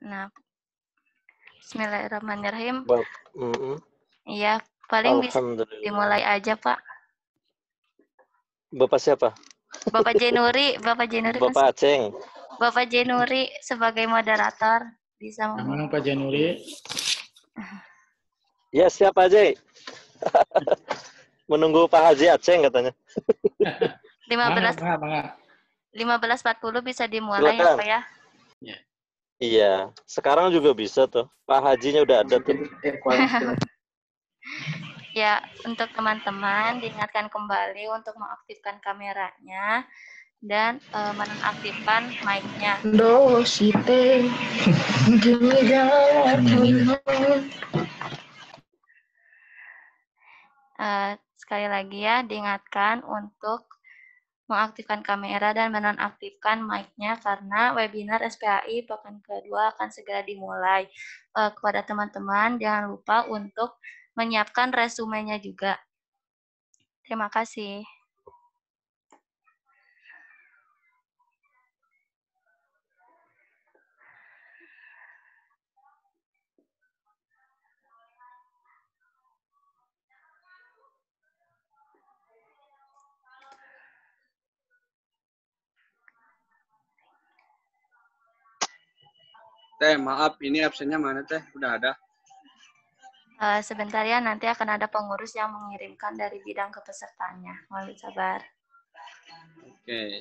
Nah, bismillahirrahmanirrahim. Iya, paling bisa Alhamdulillah. dimulai aja, Pak. Bapak siapa? Bapak Jenuri Bapak Aceng. Bapak Jenuri sebagai moderator bisa Namanya Pak Januri. Ya, siap Haji. Menunggu Pak Haji Aceng katanya. 15.40 bisa dimulai ya, Pak ya. Iya, sekarang juga bisa tuh. Pak Hajinya udah ada tuh. Ya, untuk teman-teman diingatkan kembali untuk mengaktifkan kameranya dan menonaktifkan mic-nya. Sekali lagi ya, diingatkan untuk mengaktifkan kamera dan menonaktifkan mic-nya karena webinar SPAI pekan kedua akan segera dimulai. Kepada teman-teman, jangan lupa untuk menyiapkan resumenya juga. Terima kasih. Teh, maaf, ini absennya mana Teh? Udah ada? Sebentar ya, nanti akan ada pengurus yang mengirimkan dari bidang kepesertanya. Mohon sabar. Oke.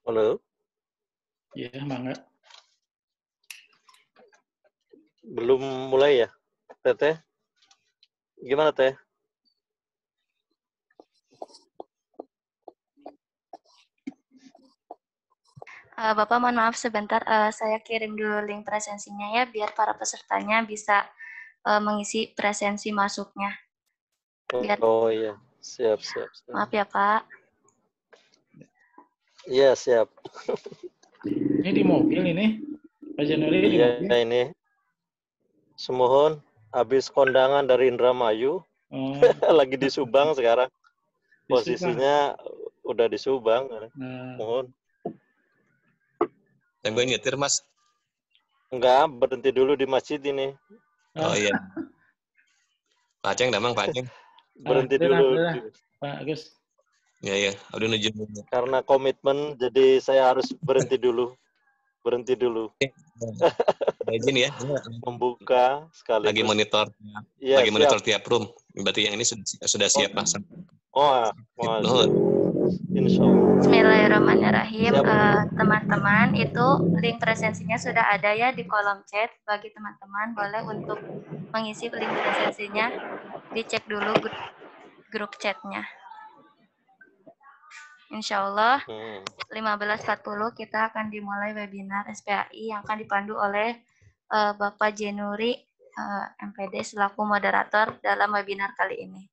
Halo? Iya, mangga. Belum mulai ya, Teteh? Gimana, Teh? Bapak, mohon maaf sebentar. Saya kirim dulu link presensinya ya, biar para pesertanya bisa mengisi presensi masuknya. Oh iya, siap. Maaf ya, Pak. Iya, siap. Ini di mobil ini, Pak Januri di mobil. Iya, ini. Semohon, habis kondangan dari Indramayu, lagi di Subang sekarang. Posisinya udah di Subang. Mohon. Yang gue nyetir, Mas. Enggak, berhenti dulu di masjid ini. Oh iya. Pak Aceng, damang Pak Aceng. Berhenti dulu. Pak Agus. Iya, udah menuju. Karena komitmen, jadi saya harus berhenti dulu. Izin ya. Membuka sekali. Lagi monitor. Ya, lagi monitor tiap room. Berarti yang ini sudah siap pasang. Oh, insya Allah. Bismillahirrahmanirrahim. Teman-teman, itu link presensinya sudah ada ya di kolom chat. Bagi teman-teman boleh untuk mengisi link presensinya, dicek dulu grup chatnya. Insya Allah 15.40 kita akan dimulai webinar SPAI yang akan dipandu oleh Bapak Jenuri MPD selaku moderator dalam webinar kali ini.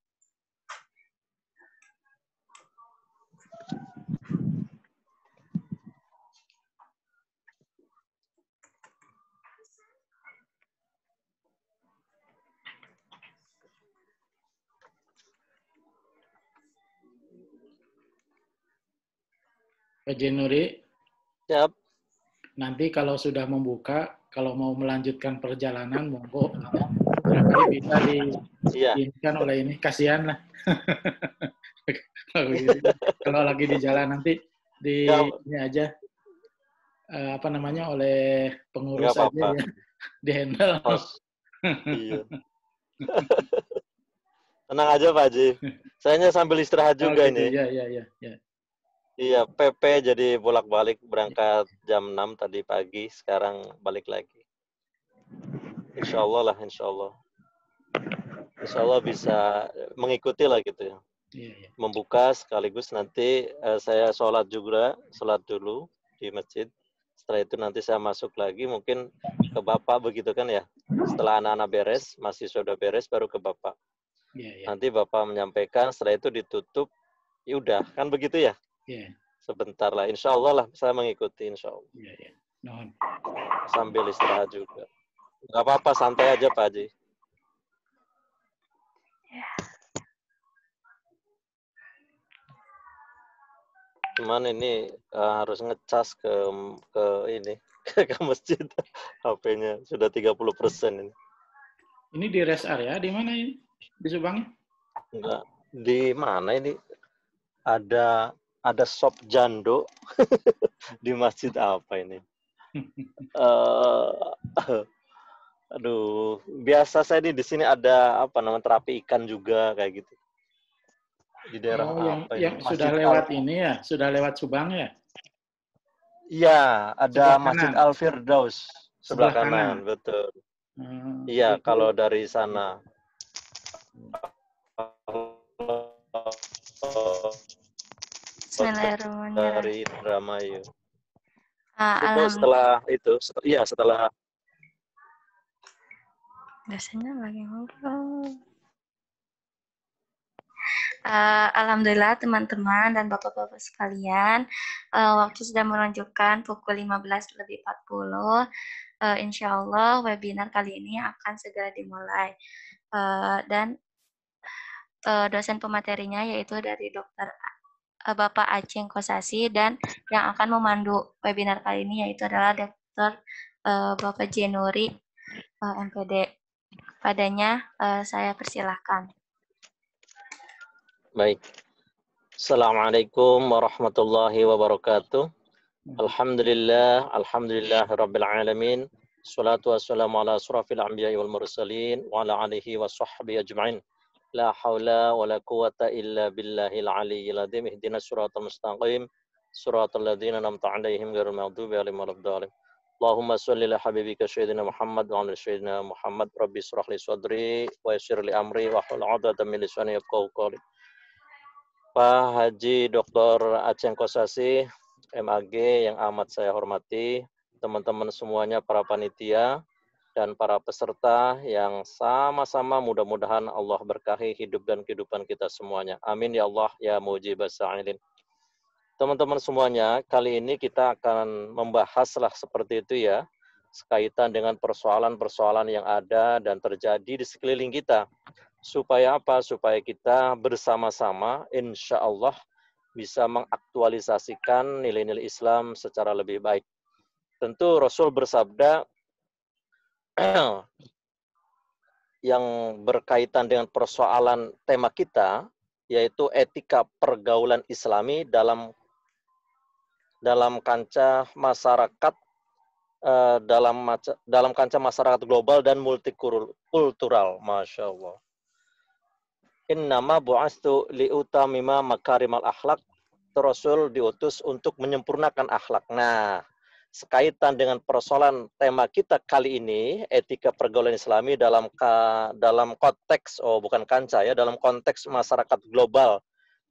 Pak Jenuri. Siap. Nanti kalau sudah membuka, kalau mau melanjutkan perjalanan, monggo. Barangkali bisa diinginkan oleh ini. Kasihan lah. Kalau lagi di jalan nanti ini aja oleh pengurus aja ya, di handle. Iya. Tenang aja Pak Haji. Saya sambil istirahat juga gitu. ini. Iya. Iya, PP jadi bolak-balik berangkat jam 6 tadi pagi, sekarang balik lagi. Insya Allah lah, insya Allah. Insya Allah bisa mengikuti lah gitu ya. Iya. Membuka sekaligus nanti saya sholat dulu di masjid. Setelah itu nanti saya masuk lagi mungkin ke Bapak begitu kan ya. Setelah anak-anak beres, mahasiswa sudah beres baru ke Bapak. Nanti Bapak menyampaikan, setelah itu ditutup, ya udah, kan begitu ya? Sebentar lah, insya Allah lah saya mengikuti, insya Allah. Sambil istirahat juga. Nggak apa-apa, santai aja Pak Haji. Cuman ini harus ngecas ke ini ke masjid. HP-nya sudah 30% ini. Ini di rest area di mana ini? Di Subang? Enggak. Di mana ini? Ada shop Jando di masjid apa ini? Aduh, biasa saya di sini ada apa namanya terapi ikan juga kayak gitu. Di daerah apa yang ini? sudah lewat ini ya, sudah lewat Subang ya? Iya, ada Masjid Al-Firdaus sebelah kanan, betul. Iya, kalau dari sana. Bismillahirrahmanirrahim. Dari Indramayu. Alhamdulillah. Setelah biasanya lagi ngobrol. Alhamdulillah teman-teman dan bapak-bapak sekalian, waktu sudah menunjukkan pukul 15:40. Insya Allah webinar kali ini akan segera dimulai. Dan dosen pematerinya yaitu dari Dr. Bapak Aceng Kosasi, dan yang akan memandu webinar kali ini yaitu adalah Dr. Bapak Jenuri MPD. Padanya saya persilahkan. Baik. Assalamualaikum warahmatullahi wabarakatuh. Alhamdulillah rabbil alamin. Salatu wassalamu ala asrafil anbiya'i wal mursalin wa ala alihi wa sahbihi ajma'in. La haula wa la quwata illa billahil aliyyil azim. Ihdinas siratal mustaqim. Siratal ladzina an'amta 'alaihim ghairil maghdubi 'alaihim waladdallin. Allahumma shalli ala habibika sayyidina Muhammad wa ala sayyidina Muhammad. Rabbi shrah li sadri wa yassir li amri wa hlul 'uqdatam min lisani yafqahu qawli. Pak Haji Dr. Aceng Kosasi, MAG yang amat saya hormati, teman-teman semuanya, para panitia, dan para peserta yang sama-sama mudah-mudahan Allah berkahi hidup dan kehidupan kita semuanya. Amin ya Allah, ya mujibas sa'ilin. Teman-teman semuanya, kali ini kita akan membahaslah seperti itu ya, sekaitan dengan persoalan-persoalan yang ada dan terjadi di sekeliling kita. Supaya apa? Supaya kita bersama-sama insya Allah bisa mengaktualisasikan nilai-nilai Islam secara lebih baik. Tentu Rasul bersabda yang berkaitan dengan persoalan tema kita, yaitu etika pergaulan Islami dalam kancah masyarakat, dalam kancah masyarakat global dan multikultural. Masya Allah. Innama bu'astu liutamima makarimal akhlak. Rasul diutus untuk menyempurnakan akhlak. Nah, sekaitan dengan persoalan tema kita kali ini, etika pergaulan Islami dalam konteks, bukan kancah ya, dalam konteks masyarakat global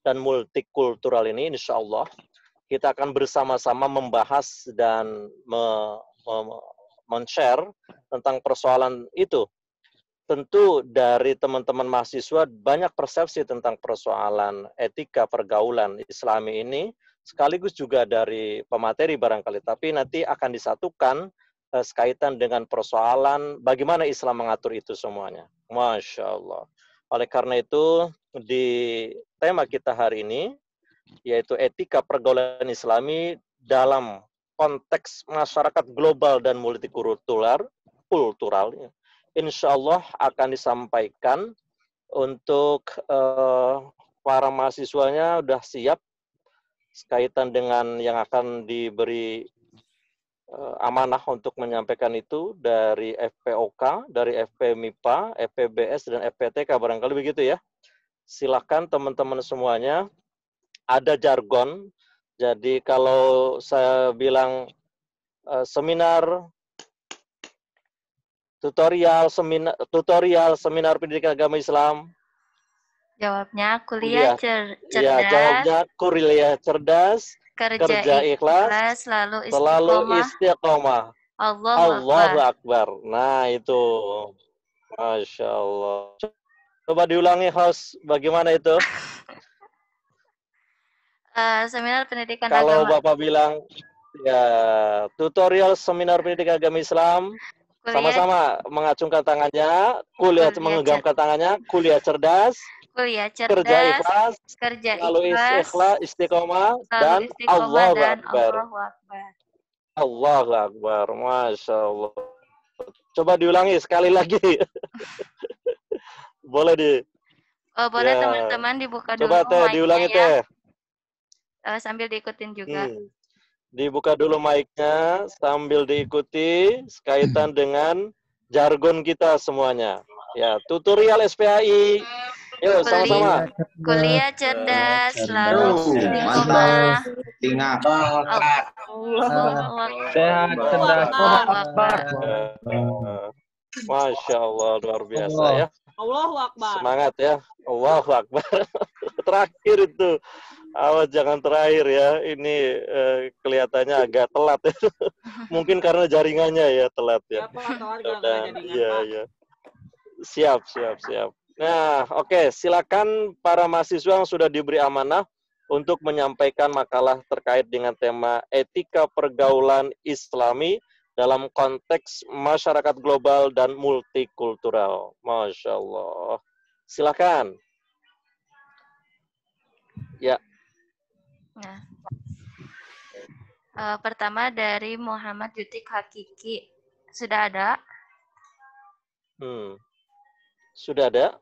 dan multikultural ini, insya Allah kita akan bersama-sama membahas dan men-share tentang persoalan itu. Tentu dari teman-teman mahasiswa banyak persepsi tentang persoalan etika pergaulan Islami ini, sekaligus juga dari pemateri barangkali, tapi nanti akan disatukan sekaitan dengan persoalan bagaimana Islam mengatur itu semuanya. Masya Allah. Oleh karena itu, di tema kita hari ini, yaitu etika pergaulan Islami dalam konteks masyarakat global dan multikultural, insya Allah akan disampaikan untuk para mahasiswanya sudah siap sekaitan dengan yang akan diberi amanah untuk menyampaikan itu dari FPOK, dari FPMIPA, FPBS, dan FPTK barangkali begitu ya. Silakan teman-teman semuanya, ada jargon. Jadi kalau saya bilang seminar tutorial seminar pendidikan agama Islam. Jawabnya kuliah cerdas. Ya, jawabnya kuliah cerdas, kerja ikhlas, selalu istiqomah. Allahu Akbar. Nah, itu. Masya Allah. Coba diulangi host, bagaimana itu? Seminar pendidikan Kalau agama. Bapak bilang ya tutorial seminar pendidikan agama Islam, sama-sama mengacungkan tangannya, kuliah menggenggam tangannya, kuliah cerdas, kerja ikhlas, lalu ikhlas, istiqomah, dan Allahu Akbar. Allahu Akbar, Masya Allah. Coba diulangi sekali lagi. Boleh di. Boleh teman-teman dibuka dulu coba teh diulangi ya. teh. Sambil diikutin juga. Dibuka dulu mic-nya sambil diikuti kaitan dengan jargon kita semuanya. Ya, tutorial SPAI. Yuk sama-sama. Kuliah cerdas, lalu istiqomah. Sehat, cerdas. Masya Allah, luar biasa ya. Allahu Akbar. Semangat ya. Allahu Akbar. Terakhir itu. Awas jangan terakhir ya. Ini kelihatannya agak telat ya. Mungkin karena jaringannya ya telat ya. Iya. Siap. Nah, oke. Silakan para mahasiswa yang sudah diberi amanah untuk menyampaikan makalah terkait dengan tema etika pergaulan Islami dalam konteks masyarakat global dan multikultural. Masya Allah. Silakan. Ya. Nah, pertama dari Muhammad Jutik Hakiki. Sudah ada? Sudah ada?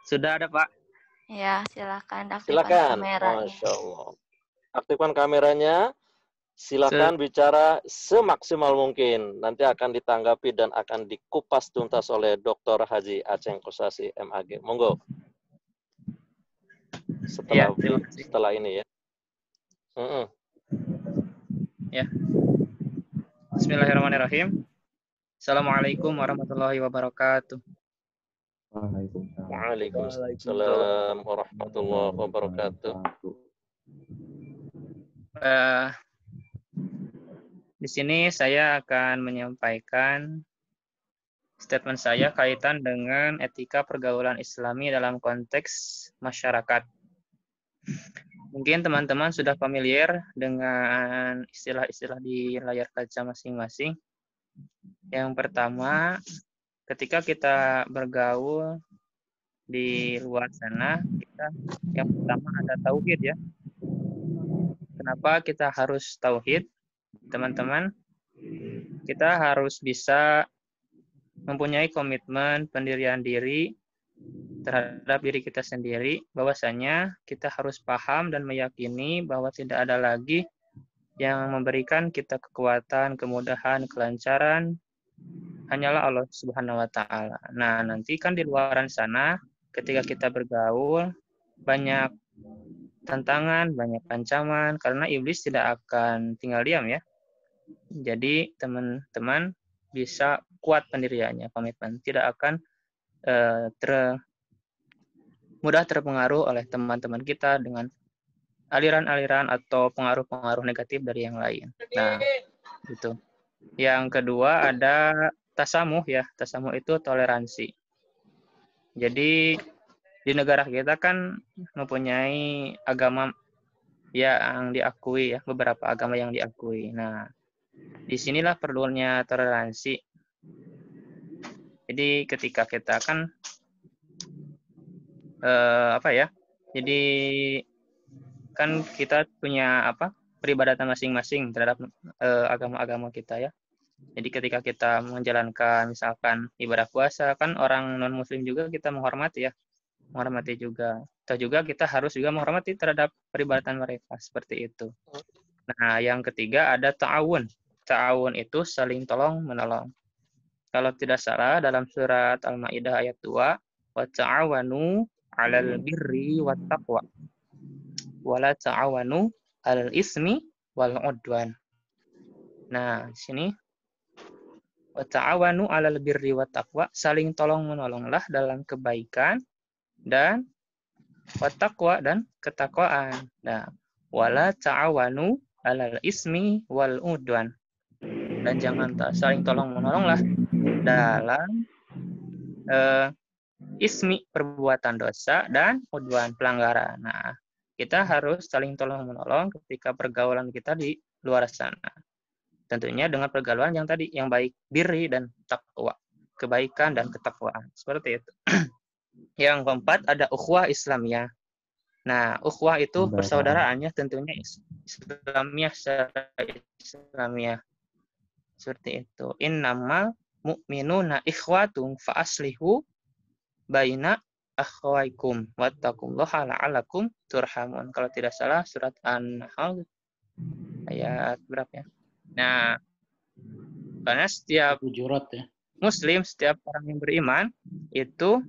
Sudah ada, Pak. Ya, silakan aktifkan kameranya. Masya Allah. Aktifkan kameranya. Silakan bicara semaksimal mungkin. Nanti akan ditanggapi dan akan dikupas tuntas oleh Dr. Haji Aceng Kosasi MAG. Monggo. Setelah ini ya. Ya. Bismillahirrahmanirrahim. Assalamualaikum warahmatullahi wabarakatuh. Waalaikumsalam warahmatullahi wabarakatuh. Di sini saya akan menyampaikan statement saya kaitan dengan etika pergaulan Islami dalam konteks masyarakat. Mungkin teman-teman sudah familiar dengan istilah-istilah di layar kaca masing-masing. Yang pertama, ketika kita bergaul di luar sana, yang pertama ada tauhid ya. Kenapa kita harus tauhid? Teman-teman, kita harus bisa mempunyai komitmen pendirian diri terhadap diri kita sendiri, bahwasanya kita harus paham dan meyakini bahwa tidak ada lagi yang memberikan kita kekuatan, kemudahan, kelancaran, hanyalah Allah Subhanahu wa Ta'ala. Nah, nanti kan di luaran sana, ketika kita bergaul, banyak tantangan, banyak ancaman, karena iblis tidak akan tinggal diam ya. Jadi teman-teman bisa kuat pendiriannya, komitmen. Tidak akan mudah terpengaruh oleh teman-teman kita dengan aliran-aliran atau pengaruh-pengaruh negatif dari yang lain. Nah, gitu. Yang kedua ada tasamuh ya. Tasamuh itu toleransi. Jadi di negara kita kan mempunyai agama yang diakui ya, beberapa agama yang diakui. Nah, disinilah perlunya toleransi. Jadi ketika kita kan Jadi kan kita punya peribadatan masing-masing terhadap agama-agama kita ya. Jadi ketika kita menjalankan misalkan ibadah puasa, kan orang non-muslim juga kita menghormati ya. Menghormati juga. Atau juga kita harus juga menghormati terhadap peribadatan mereka, seperti itu. Nah, yang ketiga ada ta'awun. Ta'awun itu saling tolong-menolong. Kalau tidak salah dalam surat Al-Maidah ayat 2, wa ta'awanu 'alal birri wat taqwa. Wa la ta'awanu 'alal ismi wal 'udwan. Nah, di sini wa ta'awanu 'alal birri wat taqwa, saling tolong-menolonglah dalam kebaikan dan wat taqwa dan ketakwaan. Nah, wa la ta'awanu 'alal ismi wal 'udwan. Dan jangan saling tolong-menolonglah dalam ismi perbuatan dosa dan udwan pelanggaran. Nah, kita harus saling tolong-menolong ketika pergaulan kita di luar sana. Tentunya dengan pergaulan yang tadi, yang baik, birri dan takwa. Kebaikan dan ketakwaan. Seperti itu. Yang keempat ada ukhuwah Islamiyah. Nah, ukhuwah itu persaudaraannya tentunya Islamiyah secara Islamiyah. Seperti itu. Innamal mu'minuna ikhwatung fa aslihu baina akhwaikum wattaqullaha la'alakum turhamun. Kalau tidak salah surat An-Nahl ayat berapa ya? Nah, karena setiap Hujurat ya. muslim, setiap orang yang beriman itu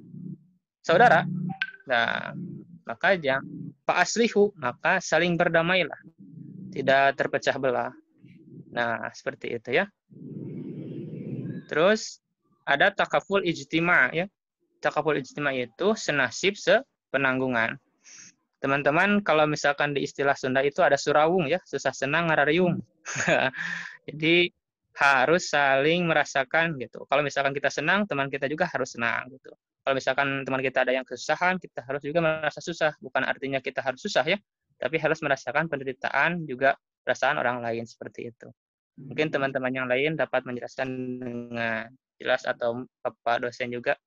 saudara. Nah, maka fa aslihu, maka saling berdamailah. Tidak terpecah belah. Nah, seperti itu ya. Terus ada takaful ijtima ya. Takaful ijtima itu senasib sepenanggungan. Teman-teman kalau misalkan di istilah Sunda itu ada surawung ya, susah senang ngarariung. Jadi harus saling merasakan gitu. Kalau misalkan kita senang, teman kita juga harus senang gitu. Kalau misalkan teman kita ada yang kesusahan, kita harus juga merasa susah. Bukan artinya kita harus susah ya, tapi harus merasakan penderitaan juga perasaan orang lain seperti itu. Mungkin teman-teman yang lain dapat menjelaskan dengan jelas atau Bapak dosen juga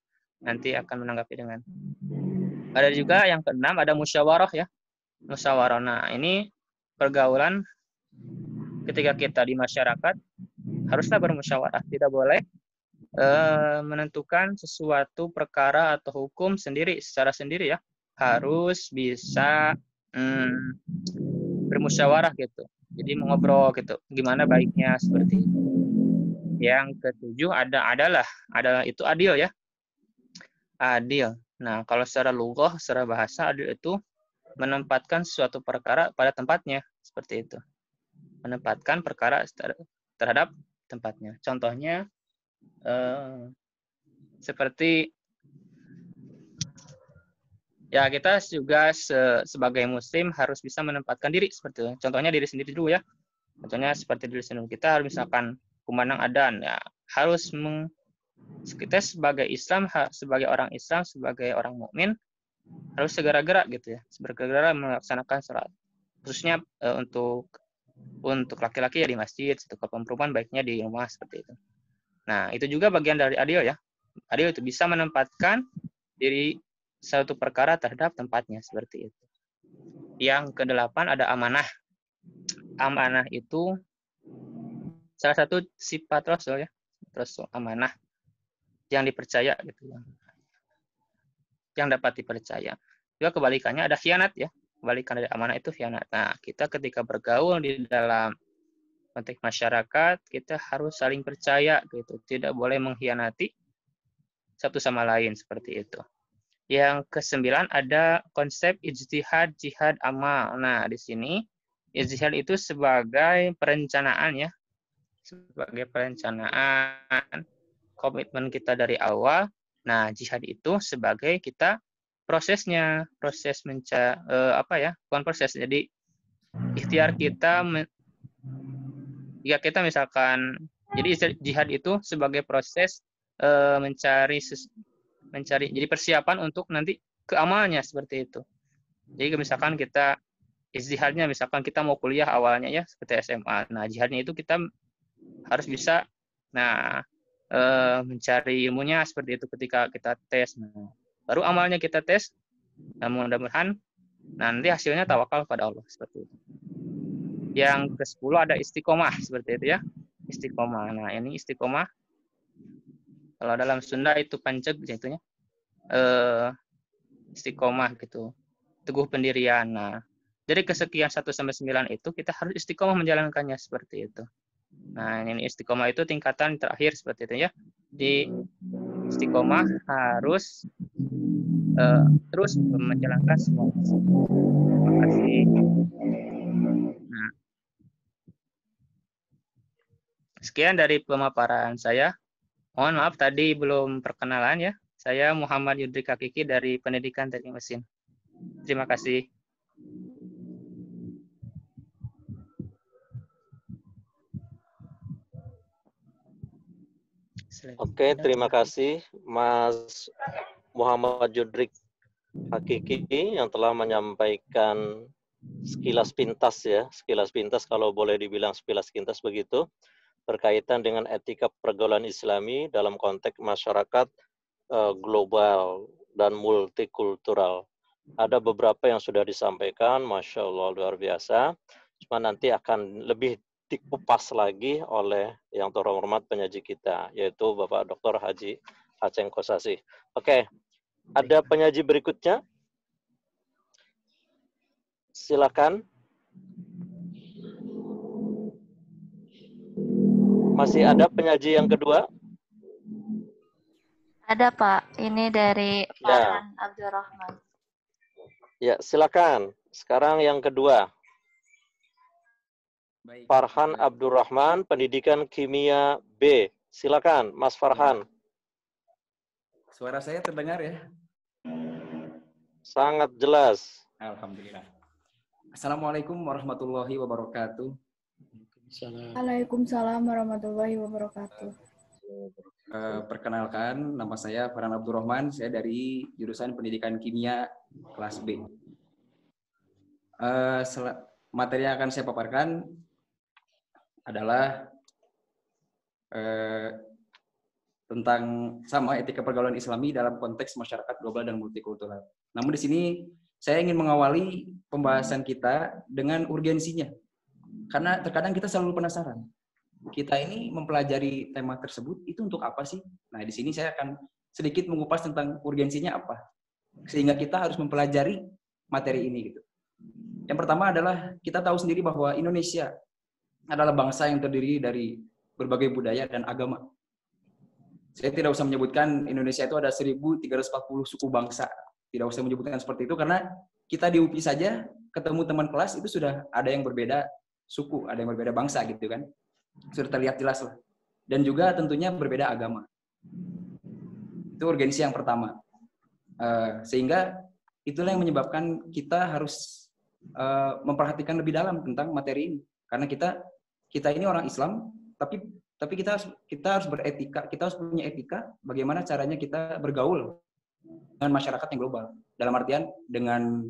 nanti akan menanggapi dengan. Ada juga yang keenam, ada musyawarah ya. Musyawarah. Nah, ini pergaulan ketika kita di masyarakat haruslah bermusyawarah. Tidak boleh menentukan sesuatu perkara atau hukum sendiri secara sendiri ya. Harus bisa bermusyawarah gitu. Jadi mengobrol gitu. Gimana baiknya seperti itu. Yang ketujuh adalah itu adil ya. Adil. Nah, kalau secara lughah, secara bahasa adil itu menempatkan suatu perkara pada tempatnya seperti itu. Menempatkan perkara terhadap tempatnya. Contohnya seperti ya kita juga sebagai muslim harus bisa menempatkan diri seperti itu. Contohnya diri sendiri dulu ya. Contohnya seperti diri sendiri kita harus misalkan kumandang adzan ya harus kita sebagai Islam, sebagai orang Islam, sebagai orang mukmin harus segera gerak gitu ya, segera melaksanakan sholat. Khususnya untuk laki-laki ya di masjid, kalau perempuan baiknya di rumah seperti itu. Nah, itu juga bagian dari adil ya. Adil itu bisa menempatkan diri suatu perkara terhadap tempatnya seperti itu. Yang kedelapan ada amanah. Amanah itu salah satu sifat Rasul ya. Rasul amanah yang dipercaya gitu ya. Yang dapat dipercaya. Juga kebalikannya ada khianat ya. Kebalikan dari amanah itu khianat. Nah, kita ketika bergaul di dalam konteks masyarakat, kita harus saling percaya gitu. Tidak boleh mengkhianati satu sama lain seperti itu. Yang ke-9 ada konsep ijtihad, jihad, amal. Nah, di sini ijtihad itu sebagai perencanaan ya. Sebagai perencanaan komitmen kita dari awal. Nah, jihad itu sebagai kita prosesnya, proses bukan proses. Jadi ikhtiar kita jika kita misalkan jadi jihad itu sebagai proses mencari jadi persiapan untuk nanti ke amalnya seperti itu. Jadi misalkan kita ijtihadnya misalkan kita mau kuliah awalnya ya seperti SMA. Nah, jihadnya itu kita harus bisa mencari ilmunya seperti itu ketika kita tes. Nah, baru amalnya kita tes. Nah, mudah-mudahan nanti hasilnya tawakal pada Allah seperti itu. Yang ke-10 ada istiqomah seperti itu ya. Istiqomah. Nah, ini istiqomah kalau dalam Sunda itu panceg jatuhnya. Istiqomah gitu. Teguh pendirian. Nah, dari kesekian 1 sampai 9 itu kita harus istiqomah menjalankannya seperti itu. Nah, ini istiqomah itu tingkatan terakhir seperti itu ya. Di istiqomah harus terus menjalankan semua. Terima kasih. Nah, sekian dari pemaparan saya. Mohon maaf tadi belum perkenalan ya. Saya Muhammad Yudrik Hakiki dari Pendidikan Teknik Mesin. Terima kasih. Oke, terima kasih Mas Muhammad Judrik Hakiki yang telah menyampaikan sekilas pintas ya, sekilas pintas kalau boleh dibilang sekilas pintas begitu, berkaitan dengan etika pergaulan Islami dalam konteks masyarakat global dan multikultural. Ada beberapa yang sudah disampaikan, Masya Allah luar biasa. Cuma nanti akan lebih dikupas lagi oleh yang terhormat penyaji kita, yaitu Bapak Dr. Haji Aceng Kosasi. Oke, ada penyaji berikutnya? Silakan. Masih ada penyaji yang kedua? Ada Pak, ini dari Farhan Abdurrahman. Ya, silakan. Sekarang yang kedua. Baik. Farhan Abdurrahman, Pendidikan Kimia B. Silakan, Mas Farhan. Suara saya terdengar ya? Sangat jelas. Alhamdulillah. Assalamualaikum warahmatullahi wabarakatuh. Waalaikumsalam warahmatullahi wabarakatuh. Perkenalkan, nama saya Farhan Abdurrahman. Saya dari jurusan Pendidikan Kimia kelas B. Materi yang akan saya paparkan adalah tentang sama etika pergaulan Islami dalam konteks masyarakat global dan multikultural. Namun di sini saya ingin mengawali pembahasan kita dengan urgensinya. Karena terkadang kita selalu penasaran. Kita ini mempelajari tema tersebut itu untuk apa sih? Nah, di sini saya akan sedikit mengupas tentang urgensinya apa. Sehingga kita harus mempelajari materi ini gitu. Yang pertama adalah kita tahu sendiri bahwa Indonesia adalah bangsa yang terdiri dari berbagai budaya dan agama. Saya tidak usah menyebutkan Indonesia itu ada 1.340 suku bangsa. Tidak usah menyebutkan seperti itu karena kita di UPI saja ketemu teman kelas itu sudah ada yang berbeda suku, ada yang berbeda bangsa gitu kan. Sudah terlihat jelas lah. Dan juga tentunya berbeda agama. Itu urgensi yang pertama. Sehingga itulah yang menyebabkan kita harus memperhatikan lebih dalam tentang materi ini. Karena kita ini orang Islam, tapi kita harus beretika, kita harus punya etika bagaimana caranya kita bergaul dengan masyarakat yang global. Dalam artian dengan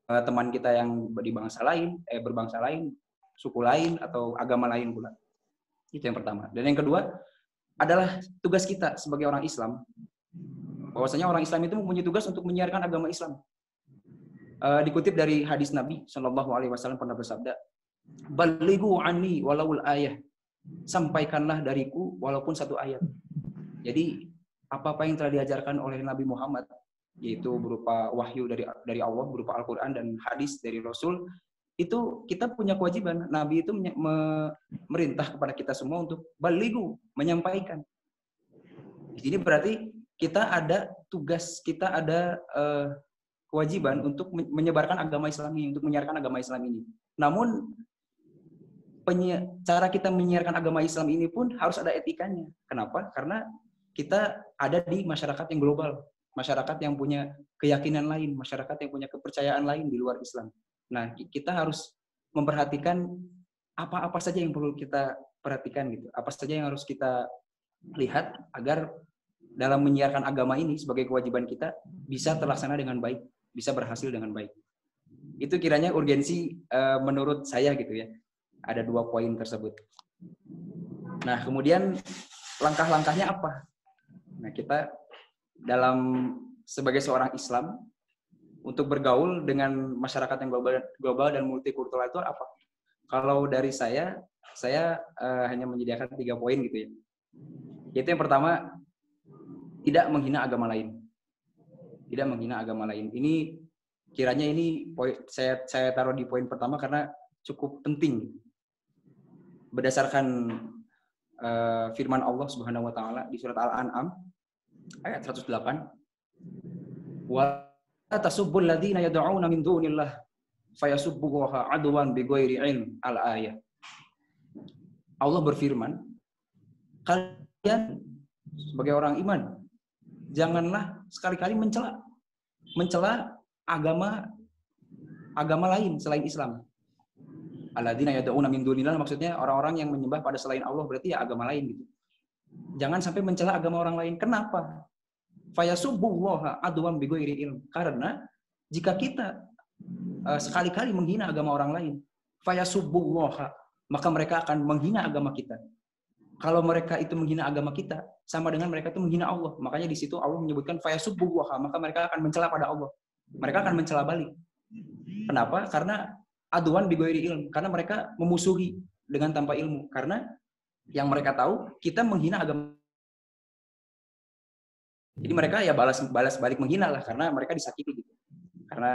teman kita yang di bangsa lain, berbangsa lain, suku lain atau agama lain pula. Itu yang pertama. Dan yang kedua adalah tugas kita sebagai orang Islam. Bahwasanya orang Islam itu mempunyai tugas untuk menyiarkan agama Islam. Dikutip dari hadis Nabi SAW pernah bersabda, "Balighu anni walaul ayah." Sampaikanlah dariku walaupun satu ayat. Jadi apa-apa yang telah diajarkan oleh Nabi Muhammad, yaitu berupa wahyu dari Allah, berupa Al-Quran dan hadis dari Rasul, itu kita punya kewajiban. Nabi itu memerintah kepada kita semua untuk balighu, menyampaikan. Jadi berarti kita ada tugas, kita ada kewajiban untuk menyebarkan agama Islam ini, untuk menyiarkan agama Islam ini. Namun cara kita menyiarkan agama Islam ini pun harus ada etikanya. Kenapa? Karena kita ada di masyarakat yang global, masyarakat yang punya keyakinan lain, masyarakat yang punya kepercayaan lain di luar Islam. Nah, kita harus memperhatikan apa-apa saja yang perlu kita perhatikan gitu. Apa saja yang harus kita lihat agar dalam menyiarkan agama ini sebagai kewajiban kita bisa terlaksana dengan baik, bisa berhasil dengan baik. Itu kiranya urgensi menurut saya gitu ya. Ada 2 poin tersebut. Nah, kemudian langkah-langkahnya apa? Nah, kita sebagai seorang Islam untuk bergaul dengan masyarakat yang global dan multikultural itu apa? Kalau dari saya hanya menyediakan 3 poin gitu ya. Yaitu yang pertama, tidak menghina agama lain. Tidak menghina agama lain. Ini kiranya saya taruh di poin pertama karena cukup penting. Berdasarkan firman Allah Subhanahu wa taala di surat Al-An'am ayat 108, wa tasubbul ladzina yad'una min dunillah fayasubbuha adwan bighairi ilm, al-ayah. Allah berfirman, kalian sebagai orang iman janganlah sekali-kali mencela agama lain selain Islam. Alladzina yad'una min dunillah maksudnya orang-orang yang menyembah pada selain Allah, berarti ya agama lain gitu. Jangan sampai mencela agama orang lain. Kenapa? Fayasubbullaha adwan bighairi ilm. Karena jika kita sekali-kali menghina agama orang lain, fayasubbullaha, maka mereka akan menghina agama kita. Kalau mereka itu menghina agama kita, sama dengan mereka itu menghina Allah. Makanya di situ Allah menyebutkan fayasubbullaha, maka mereka akan mencela pada Allah. Mereka akan mencela balik. Kenapa? Karena adwan bighairi ilm, karena mereka memusuhi dengan tanpa ilmu. Karena yang mereka tahu kita menghina agama. Jadi mereka ya balas balik menghina lah, karena mereka disakiti gitu. Karena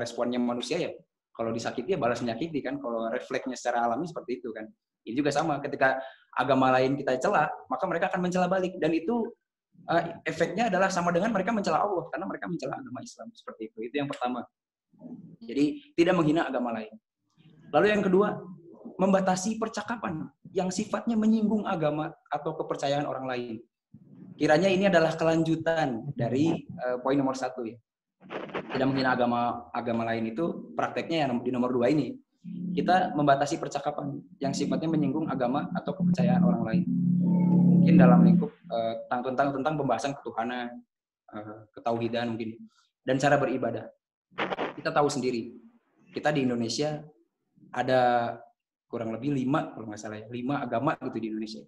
responnya manusia ya, kalau disakiti ya balas menyakiti kan. Kalau refleksnya secara alami seperti itu kan. Ini juga sama, ketika agama lain kita cela, maka mereka akan mencela balik, dan itu efeknya adalah sama dengan mereka mencela Allah, karena mereka mencela agama Islam seperti itu. Itu yang pertama. Jadi tidak menghina agama lain. Lalu yang kedua, membatasi percakapan yang sifatnya menyinggung agama atau kepercayaan orang lain. Kiranya ini adalah kelanjutan dari poin nomor 1 ya. Tidak menghina agama lain itu prakteknya yang di nomor 2 ini. Kita membatasi percakapan yang sifatnya menyinggung agama atau kepercayaan orang lain. Mungkin dalam lingkup tentang pembahasan ketuhanan, ketauhidan mungkin, dan cara beribadah. Kita tahu sendiri, kita di Indonesia ada kurang lebih 5 kalau nggak salah ya, 5 agama gitu di Indonesia.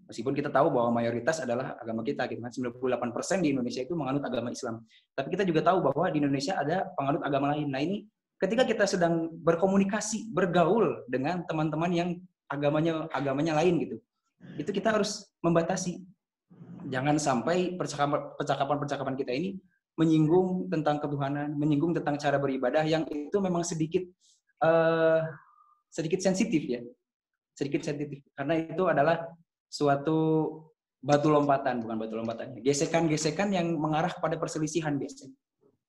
Meskipun kita tahu bahwa mayoritas adalah agama kita, gitu kan, 98% di Indonesia itu menganut agama Islam. Tapi kita juga tahu bahwa di Indonesia ada penganut agama lain. Nah ini ketika kita sedang berkomunikasi, bergaul dengan teman-teman yang agamanya lain gitu, itu kita harus membatasi. Jangan sampai percakapan kita ini menyinggung tentang ketuhanan, menyinggung tentang cara beribadah yang itu memang sedikit sensitif ya, sedikit sensitif, karena itu adalah suatu batu lompatan, bukan batu lompatan, gesekan-gesekan yang mengarah pada perselisihan biasanya.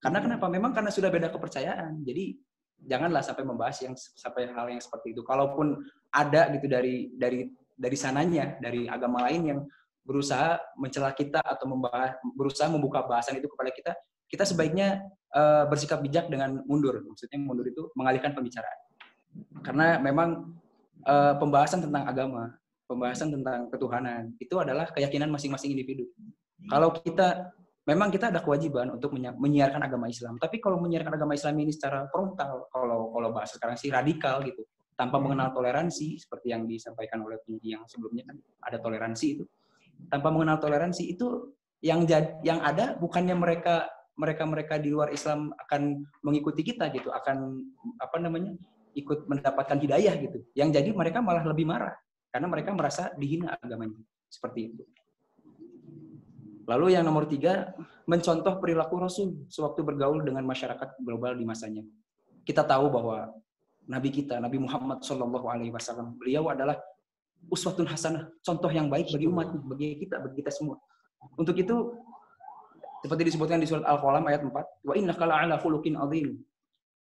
Karena kenapa? Memang karena sudah beda kepercayaan. Jadi janganlah sampai membahas sampai hal yang seperti itu. Kalaupun ada gitu dari sananya, dari agama lain yang berusaha mencela kita atau berusaha membuka bahasan itu kepada kita, kita sebaiknya bersikap bijak dengan mundur. Maksudnya mundur itu mengalihkan pembicaraan. Karena memang pembahasan tentang agama, pembahasan tentang ketuhanan itu adalah keyakinan masing-masing individu. Kalau memang kita ada kewajiban untuk menyiarkan agama Islam, tapi kalau menyiarkan agama Islam ini secara frontal, kalau bahasa sekarang sih radikal gitu, tanpa mengenal toleransi seperti yang disampaikan oleh penyidik yang sebelumnya kan, ada toleransi itu. Tanpa mengenal toleransi itu yang ada bukannya mereka di luar Islam akan mengikuti kita gitu, akan ikut mendapatkan hidayah gitu. Yang jadi mereka malah lebih marah karena mereka merasa dihina agamanya. Seperti itu. Lalu yang nomor 3, mencontoh perilaku Rasul sewaktu bergaul dengan masyarakat global di masanya. Kita tahu bahwa Nabi kita, Nabi Muhammad SAW, beliau adalah uswatun hasanah, contoh yang baik bagi umat, bagi kita semua. Untuk itu, seperti disebutkan di surat Al-Qalam ayat 4, wa innaka la'ala khuluqin azim.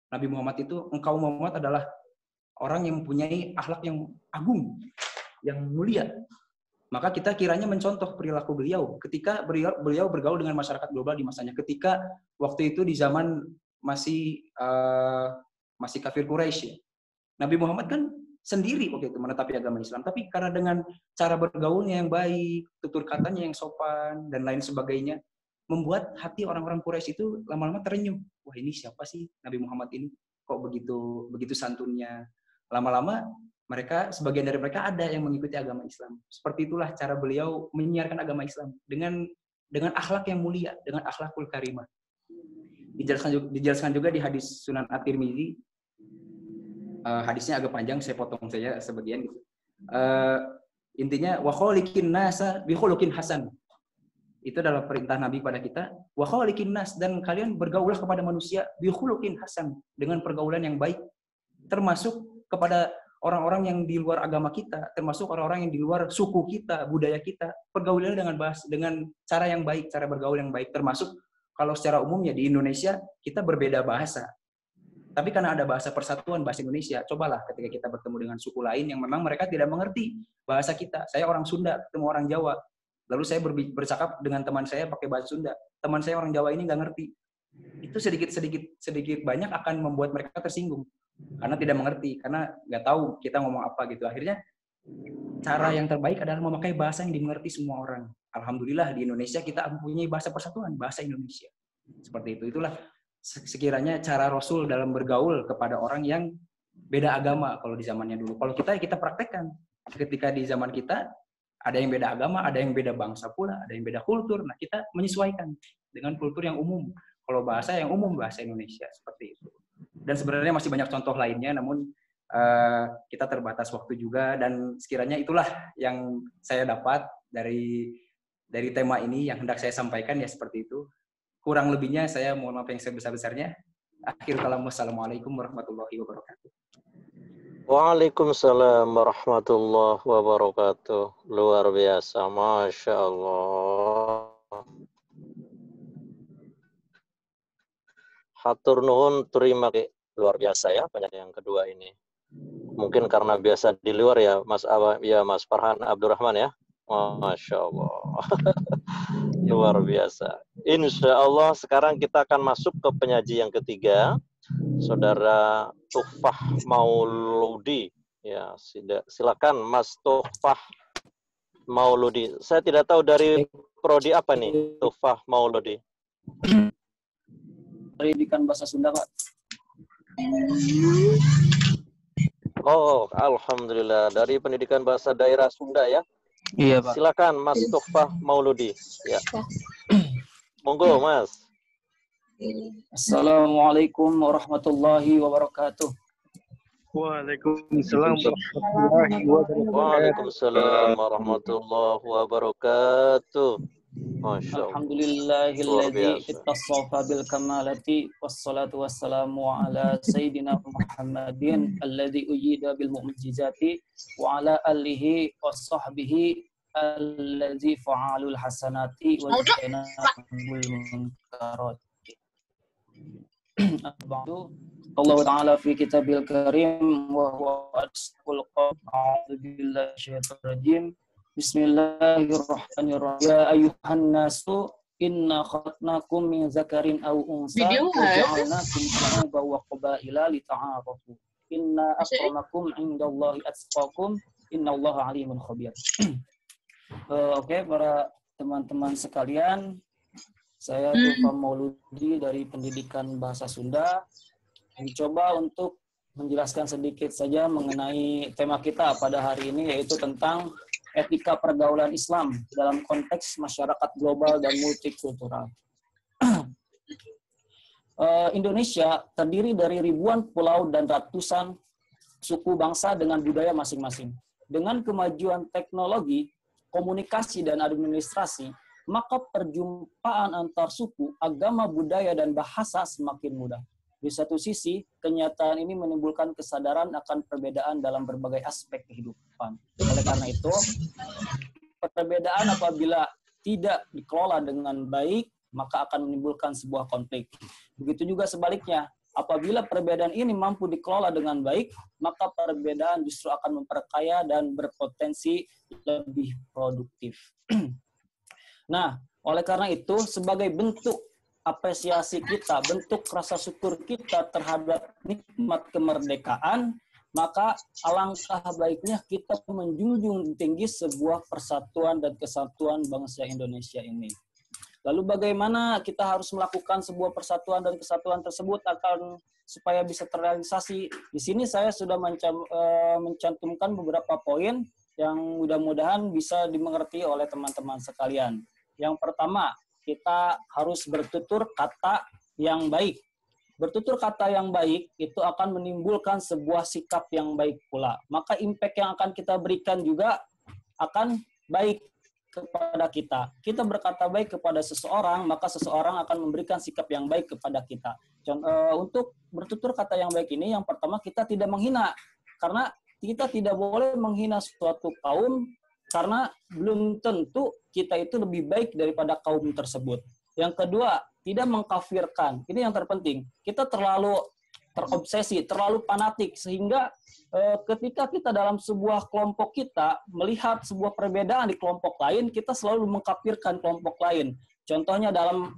Nabi Muhammad itu, engkau Muhammad adalah orang yang mempunyai akhlak yang agung, yang mulia. Maka kita kiranya mencontoh perilaku beliau ketika beliau bergaul dengan masyarakat global di masanya. Ketika waktu itu di zaman masih kafir Quraisy ya. Nabi Muhammad kan sendiri waktu itu menetapi agama Islam, tapi karena dengan cara bergaulnya yang baik, tutur katanya yang sopan dan lain sebagainya, membuat hati orang-orang Quraisy itu lama-lama terenyuh. Wah, ini siapa sih Nabi Muhammad ini? Kok begitu santunnya? Lama-lama sebagian dari mereka ada yang mengikuti agama Islam. Seperti itulah cara beliau menyiarkan agama Islam dengan akhlak yang mulia, dengan akhlakul karimah. Dijelaskan juga di hadis Sunan At-Tirmidzi. Hadisnya agak panjang, saya potong saja sebagian gitu. Intinya wa khaliqin nasa bi khuluqin hasan. Itu adalah perintah Nabi kepada kita. Wa khaliqin nas, dan kalian bergaulah kepada manusia bi khuluqin hasan, dengan pergaulan yang baik, termasuk kepada orang-orang yang di luar agama kita, termasuk orang-orang yang di luar suku kita, budaya kita, pergaulannya dengan cara yang baik, cara bergaul yang baik. Termasuk kalau secara umumnya di Indonesia kita berbeda bahasa. Tapi karena ada bahasa persatuan, bahasa Indonesia, cobalah ketika kita bertemu dengan suku lain yang memang mereka tidak mengerti bahasa kita. Saya orang Sunda, ketemu orang Jawa. Lalu saya bercakap dengan teman saya pakai bahasa Sunda. Teman saya orang Jawa ini nggak ngerti. Itu sedikit banyak akan membuat mereka tersinggung. Karena tidak mengerti, karena nggak tahu kita ngomong apa gitu. Akhirnya cara yang terbaik adalah memakai bahasa yang dimengerti semua orang. alhamdulillah di Indonesia kita mempunyai bahasa persatuan, bahasa Indonesia. Seperti itu. Itulah sekiranya cara Rasul dalam bergaul kepada orang yang beda agama kalau di zamannya dulu. Kalau kita praktekkan. Ketika di zaman kita ada yang beda agama, ada yang beda bangsa pula, ada yang beda kultur. Nah, kita menyesuaikan dengan kultur yang umum. Kalau bahasa yang umum, bahasa Indonesia. Seperti itu. Dan sebenarnya masih banyak contoh lainnya, namun kita terbatas waktu juga. Dan sekiranya itulah yang saya dapat dari tema ini yang hendak saya sampaikan, ya seperti itu. Kurang lebihnya saya mohon maaf yang sebesar-besarnya. Akhir kalam, wassalamualaikum warahmatullahi wabarakatuh. Waalaikumsalam warahmatullahi wabarakatuh. Luar biasa, Masya Allah. Hatur nuhun, terima kasih. Luar biasa ya, banyak yang kedua ini. Mungkin karena biasa di luar ya, Mas Farhan Abdurrahman ya. Masya Allah. Luar biasa. Insya Allah sekarang kita akan masuk ke penyaji yang ketiga. Saudara Tufah Mauludi, ya silakan Mas Tufah Mauludi. Saya tidak tahu dari prodi apa nih, Tufah Mauludi. Pendidikan Bahasa Sunda, Pak. Oh, alhamdulillah, dari Pendidikan Bahasa Daerah Sunda ya. Iya, Pak. Silakan Mas Tufah Mauludi. Ya. Monggo, Mas. Assalamualaikum warahmatullahi wabarakatuh. Waalaikumsalam warahmatullahi wabarakatuh. Waalaikumsalam warahmatullahi wabarakatuh. Masya Allah. Alhamdulillahilladzi ittasafa bil kamalati wassalatu wassalamu ala sayyidina Muhammadin alladzi uyyida bil mu'jizati wa ala alihi wassahbihi alladzi fa'alul hasanati wa janabul munkarat. Allah Ta'ala fi kitabil karim wa huwa asqul qawm a'udzu billahi minasyaitonir rajim. Bismillahirrahmanirrahim. Ya ayuhan nasu inna khalaqnakum min zakarin aw unsa wa ja'alnakum syu'uban wa qabaila lita'arafu. Inna akramakum 'indallahi atqakum innallaha 'alimun khabir. Oke, para teman-teman sekalian, saya Tufah Mauludi dari Pendidikan Bahasa Sunda mencoba untuk menjelaskan sedikit saja mengenai tema kita pada hari ini, yaitu tentang etika pergaulan Islam dalam konteks masyarakat global dan multikultural. Indonesia terdiri dari ribuan pulau dan ratusan suku bangsa dengan budaya masing-masing. Dengan kemajuan teknologi, komunikasi, dan administrasi, maka perjumpaan antar suku, agama, budaya, dan bahasa semakin mudah. Di satu sisi, kenyataan ini menimbulkan kesadaran akan perbedaan dalam berbagai aspek kehidupan. Oleh karena itu, perbedaan apabila tidak dikelola dengan baik, maka akan menimbulkan sebuah konflik. Begitu juga sebaliknya, apabila perbedaan ini mampu dikelola dengan baik, maka perbedaan justru akan memperkaya dan berpotensi lebih produktif. Nah, oleh karena itu, sebagai bentuk apresiasi kita, bentuk rasa syukur kita terhadap nikmat kemerdekaan, maka alangkah baiknya kita menjunjung tinggi sebuah persatuan dan kesatuan bangsa Indonesia ini. Lalu bagaimana kita harus melakukan sebuah persatuan dan kesatuan tersebut akan supaya bisa terrealisasi? Di sini saya sudah mencantumkan beberapa poin yang mudah-mudahan bisa dimengerti oleh teman-teman sekalian. Yang pertama, kita harus bertutur kata yang baik. Bertutur kata yang baik itu akan menimbulkan sebuah sikap yang baik pula. Maka impact yang akan kita berikan juga akan baik kepada kita. Kita berkata baik kepada seseorang, maka seseorang akan memberikan sikap yang baik kepada kita. Untuk bertutur kata yang baik ini, yang pertama kita tidak menghina. Karena kita tidak boleh menghina suatu kaum, karena belum tentu kita itu lebih baik daripada kaum tersebut. Yang kedua, tidak mengkafirkan. Ini yang terpenting. Kita terlalu terobsesi, terlalu fanatik, sehingga ketika kita dalam sebuah kelompok kita melihat sebuah perbedaan di kelompok lain, kita selalu mengkafirkan kelompok lain. Contohnya dalam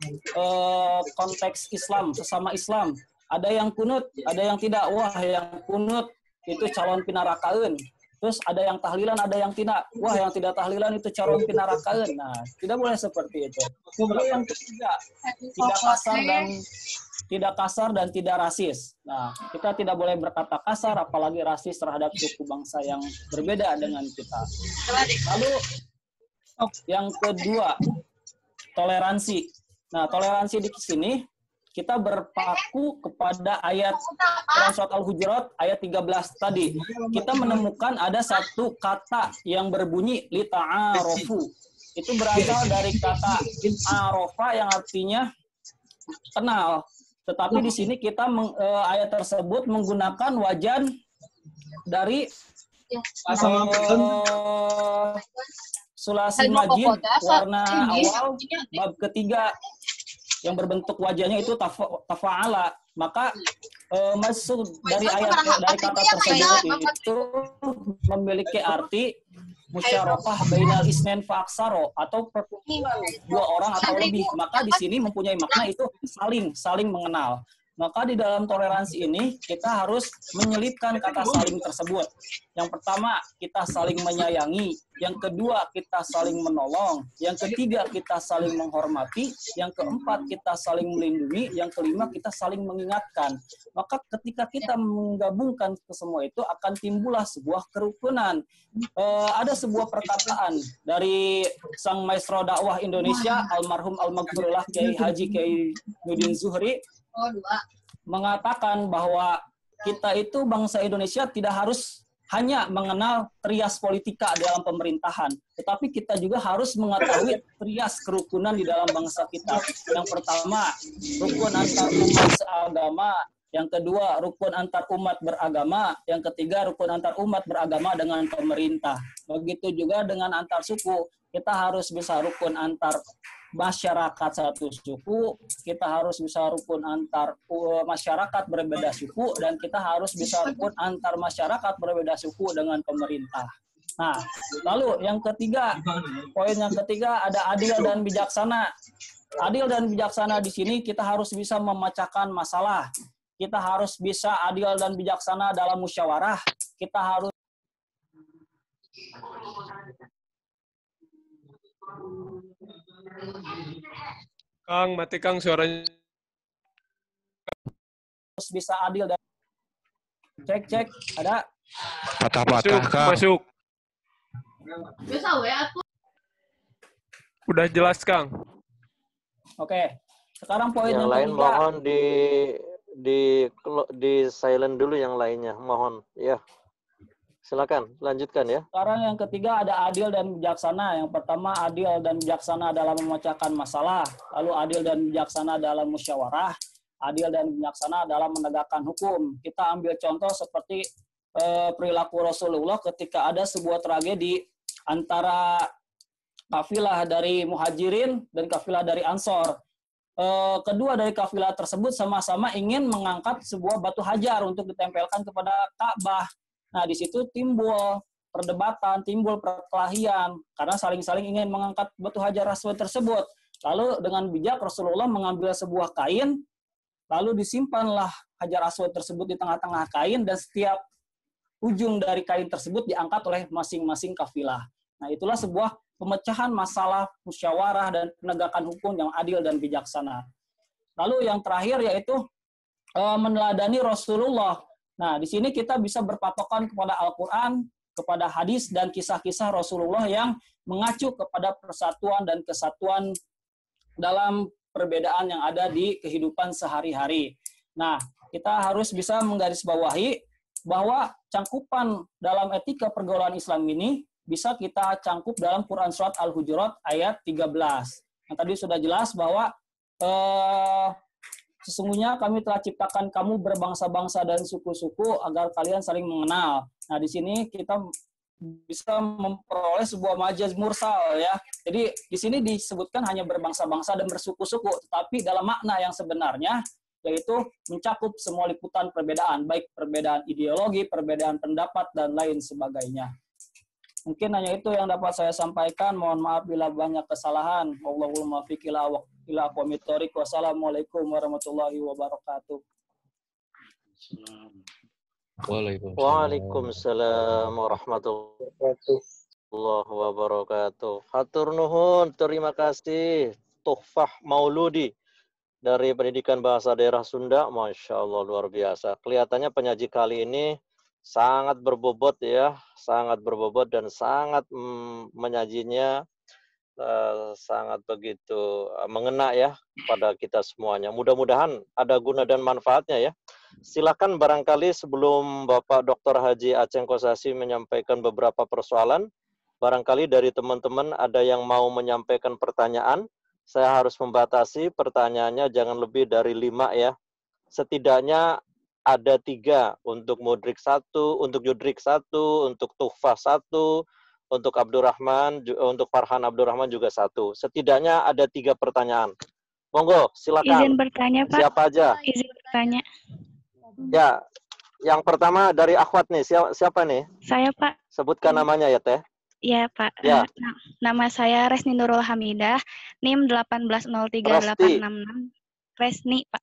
konteks Islam, sesama Islam, ada yang kunut, ada yang tidak. Wah, yang kunut itu calon pinarakaeun. Terus ada yang tahlilan, ada yang tidak. Wah, yang tidak tahlilan itu calon pinarakaeun. Nah, tidak boleh seperti itu. Lalu yang ketiga, tidak kasar dan tidak rasis. Nah, kita tidak boleh berkata kasar, apalagi rasis terhadap suku bangsa yang berbeda dengan kita. Lalu yang kedua, toleransi. Nah, toleransi di sini kita berpaku kepada ayat dalam surat Al-Hujurat ayat 13 tadi. Kita menemukan ada satu kata yang berbunyi lita'arofu. Itu berasal dari kata arofa yang artinya kenal. Tetapi di sini kita ayat tersebut menggunakan wajan dari sulasi majid warna awal bab ketiga yang berbentuk wajahnya itu tafa'ala. Maka masuk dari ayat dari kata tersebut itu memiliki arti musyarakah bainal isnain fa aksaro, atau perkumpulan dua orang atau lebih. Maka di sini mempunyai makna itu saling mengenal. Maka di dalam toleransi ini kita harus menyelipkan kata saling tersebut. Yang pertama, kita saling menyayangi. Yang kedua, kita saling menolong. Yang ketiga, kita saling menghormati. Yang keempat, kita saling melindungi. Yang kelima, kita saling mengingatkan. Maka ketika kita menggabungkan ke semua itu, akan timbullah sebuah kerukunan. Ada sebuah perkataan dari sang maestro dakwah Indonesia, almarhum al-maghfurullah Kiai Haji Kiai Nudin Zuhri, mengatakan bahwa kita itu bangsa Indonesia tidak harus hanya mengenal trias politika dalam pemerintahan, tetapi kita juga harus mengetahui trias kerukunan di dalam bangsa kita. Yang pertama, rukun antar umat seagama. Yang kedua, rukun antar umat beragama. Yang ketiga, rukun antar umat beragama dengan pemerintah. Begitu juga dengan antar suku. Kita harus bisa rukun antar masyarakat satu suku, kita harus bisa rukun antar masyarakat berbeda suku, dan kita harus bisa rukun antar masyarakat berbeda suku dengan pemerintah. Nah, lalu yang ketiga, poin yang ketiga ada adil dan bijaksana. Adil dan bijaksana di sini kita harus bisa memecahkan masalah. Kita harus bisa adil dan bijaksana dalam musyawarah. Kita harus Kang, mati Kang suaranya. Harus bisa adil dan cek ada Patah-patah Kang. Masuk. Udah jelas Kang. Oke. Sekarang poin yang lain ketiga. Mohon di silent dulu yang lainnya, mohon ya. Silakan, lanjutkan ya. Sekarang yang ketiga ada adil dan bijaksana. Yang pertama, adil dan bijaksana dalam memecahkan masalah. Lalu adil dan bijaksana dalam musyawarah. Adil dan bijaksana dalam menegakkan hukum. Kita ambil contoh seperti perilaku Rasulullah ketika ada sebuah tragedi antara kafilah dari Muhajirin dan kafilah dari Ansor. Kedua dari kafilah tersebut sama-sama ingin mengangkat sebuah batu hajar untuk ditempelkan kepada Ka'bah. Nah, di situ timbul perdebatan, timbul perkelahian, karena saling-saling ingin mengangkat batu hajar aswad tersebut. Lalu dengan bijak Rasulullah mengambil sebuah kain, lalu disimpanlah hajar aswad tersebut di tengah-tengah kain, dan setiap ujung dari kain tersebut diangkat oleh masing-masing kafilah. Nah, itulah sebuah pemecahan masalah, musyawarah, dan penegakan hukum yang adil dan bijaksana. Lalu yang terakhir yaitu meneladani Rasulullah. Nah, di sini kita bisa berpatokan kepada Al-Quran, kepada hadis, dan kisah-kisah Rasulullah yang mengacu kepada persatuan dan kesatuan dalam perbedaan yang ada di kehidupan sehari-hari. Nah, kita harus bisa menggarisbawahi bahwa cangkupan dalam etika pergaulan Islam ini bisa kita cangkup dalam Quran Surat Al-Hujurat ayat 13. Yang tadi sudah jelas bahwa sesungguhnya kami telah ciptakan kamu berbangsa-bangsa dan suku-suku agar kalian saling mengenal. Nah, di sini kita bisa memperoleh sebuah majaz mursal ya. Jadi di sini disebutkan hanya berbangsa-bangsa dan bersuku-suku, tetapi dalam makna yang sebenarnya yaitu mencakup semua liputan perbedaan, baik perbedaan ideologi, perbedaan pendapat, dan lain sebagainya. Mungkin hanya itu yang dapat saya sampaikan. Mohon maaf bila banyak kesalahan. Wallahul muwaffiq ila aqwamit thoriq. Wassalamualaikum warahmatullahi wabarakatuh. Waalaikumsalam warahmatullahi wabarakatuh. Hatur nuhun, terima kasih. Tuhfah Mauludi dari Pendidikan Bahasa Daerah Sunda. Masya Allah, luar biasa. Kelihatannya penyaji kali ini sangat berbobot ya, sangat berbobot dan sangat menyajinya sangat begitu mengena ya pada kita semuanya. Mudah-mudahan ada guna dan manfaatnya ya. Silakan barangkali sebelum Bapak Dr. Haji Aceng Kosasi menyampaikan beberapa persoalan, barangkali dari teman-teman ada yang mau menyampaikan pertanyaan. Saya harus membatasi pertanyaannya jangan lebih dari 5 ya. Setidaknya ada 3 untuk Mudrik 1, untuk Yudrik 1, untuk Tuhfah 1, untuk Abdurrahman, untuk Farhan Abdurrahman juga 1. Setidaknya ada 3 pertanyaan. Monggo, silakan. Izin bertanya, Pak. Siapa aja? Izin bertanya. Ya, yang pertama dari akhwat nih. Siapa nih? Saya, Pak. Sebutkan namanya ya, Teh. Ya, Pak. Ya. Nama saya Resni Nurul Hamidah, NIM 1803866. Resni, Pak.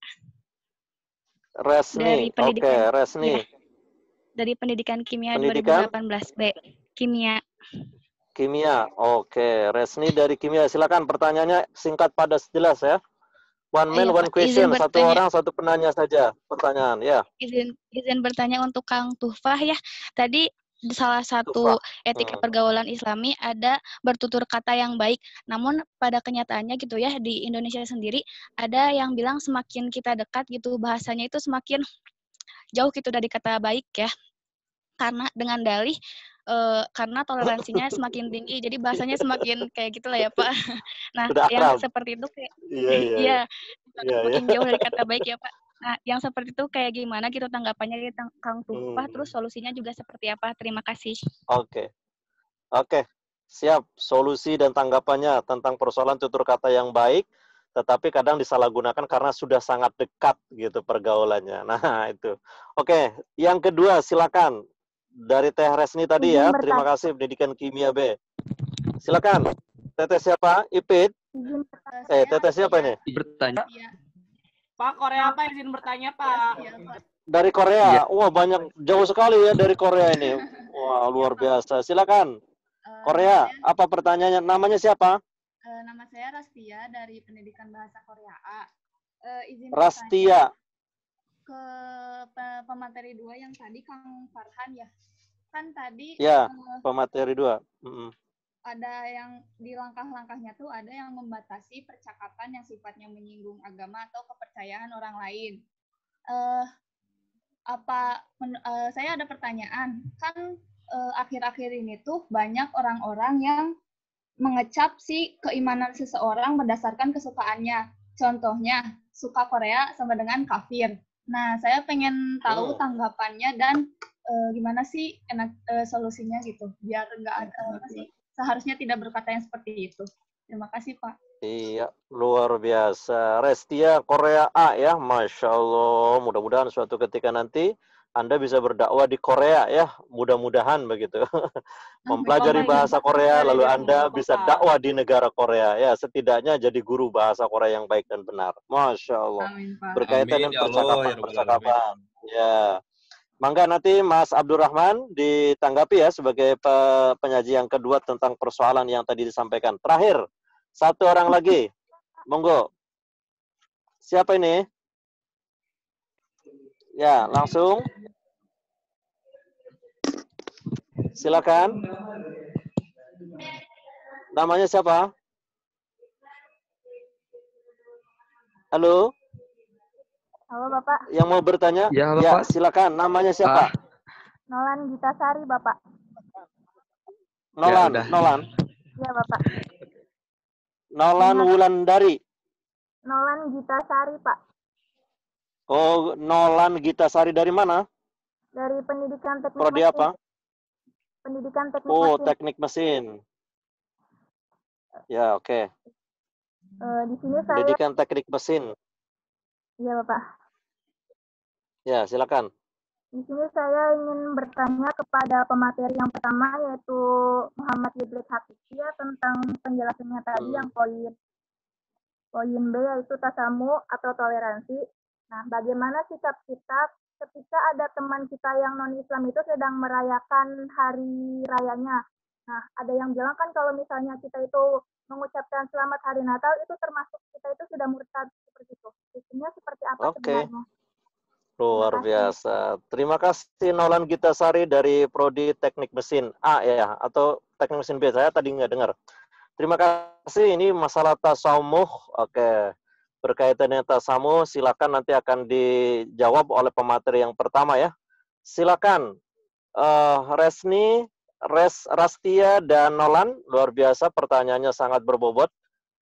Resni, oke, Resni. Ya, dari Pendidikan Kimia Pendidikan? 2018B. Kimia. Kimia, oke. Resni dari Kimia. Silakan pertanyaannya singkat padat jelas ya. One man, one question. Satu orang, satu penanya saja pertanyaan. Ya. Izin bertanya untuk Kang Tuhfah ya. Tadi salah satu etika pergaulan Islami ada bertutur kata yang baik. Namun pada kenyataannya gitu ya, di Indonesia sendiri ada yang bilang semakin kita dekat gitu bahasanya itu semakin jauh gitu dari kata baik ya. Karena dengan dalih karena toleransinya semakin tinggi, jadi bahasanya semakin kayak gitulah ya Pak. Nah, yang seperti itu kayak semakin jauh dari kata baik ya Pak. Nah, yang seperti itu kayak gimana gitu tanggapannya dari Kang Tuhfah, terus solusinya juga seperti apa? Terima kasih. Oke, siap. Solusi dan tanggapannya tentang persoalan tutur kata yang baik, tetapi kadang disalahgunakan karena sudah sangat dekat gitu pergaulannya. Nah, itu. Oke, yang kedua silakan. Dari Teh Resni tadi ya, terima kasih Pendidikan Kimia B. Silakan. Teteh siapa? Ipit? Teteh siapa ini? Bertanya. Pak, Korea Pak, izin bertanya Pak. Dari Korea. Wah, banyak, jauh sekali ya dari Korea ini. Wah, luar biasa. Silakan. Korea, apa pertanyaannya? Namanya siapa? Nama saya Rastia dari Pendidikan Bahasa Korea A. Izin Rastia. Ke pemateri 2 yang tadi Kang Farhan ya. Kan tadi ya, pemateri 2. Ada yang di langkah-langkahnya tuh ada yang membatasi percakapan yang sifatnya menyinggung agama atau kepercayaan orang lain. Saya ada pertanyaan. Kan akhir-akhir ini tuh banyak orang-orang yang mengecap si keimanan seseorang berdasarkan kesukaannya. Contohnya, suka Korea sama dengan kafir. Nah, saya pengen tahu tanggapannya dan gimana sih solusinya gitu, biar nggak ada seharusnya tidak berkata yang seperti itu. Terima kasih, Pak. Iya, luar biasa. Restia Korea A ya, Masya Allah. Mudah-mudahan suatu ketika nanti Anda bisa berdakwah di Korea ya, mudah-mudahan begitu. Mempelajari bahasa Korea, lalu Anda bisa dakwah di negara Korea ya, setidaknya jadi guru bahasa Korea yang baik dan benar. Masya Allah. Berkaitan dengan percakapan. Ya. Mangga nanti Mas Abdurrahman ditanggapi ya sebagai penyaji yang kedua tentang persoalan yang tadi disampaikan. Terakhir, satu orang lagi. Monggo. Siapa ini? Ya, langsung. Silakan. Namanya siapa? Halo? Halo, Bapak. Yang mau bertanya? Ya, halo, ya Pak. silakan. Namanya siapa? Nolan Gitasari, Bapak. Nolan. Ya, Nolan. Iya, Bapak. Nolan Wulandari. Nolan Gitasari, Pak. Oh, Nolan Gitasari dari mana? Dari Pendidikan Teknik Prodi Mesin. apa? Pendidikan Teknik Oh, Mesin. Teknik Mesin. Ya, oke. Di sini saya... Pendidikan Teknik Mesin. Iya, Bapak. Ya, silakan. Di sini saya ingin bertanya kepada pemateri yang pertama, yaitu Muhammad Yudrik Hakiki, tentang penjelasannya tadi yang poin B, yaitu tasamu atau toleransi. Nah, bagaimana sikap kita ketika ada teman kita yang non-Islam itu sedang merayakan hari rayanya. Nah, ada yang bilang kan kalau misalnya kita itu mengucapkan selamat hari Natal, itu termasuk kita itu sudah murtad seperti itu. Hukumnya seperti apa sebenarnya? Luar biasa. Terima kasih Nolan Gitasari dari Prodi Teknik Mesin A ya, atau Teknik Mesin B. Saya tadi nggak dengar. Terima kasih. Ini masalah tasamuh. Oke. Berkaitan dengan tasamuh, silakan nanti akan dijawab oleh pemateri yang pertama ya. Silakan. Resni, Rastia, dan Nolan, luar biasa, pertanyaannya sangat berbobot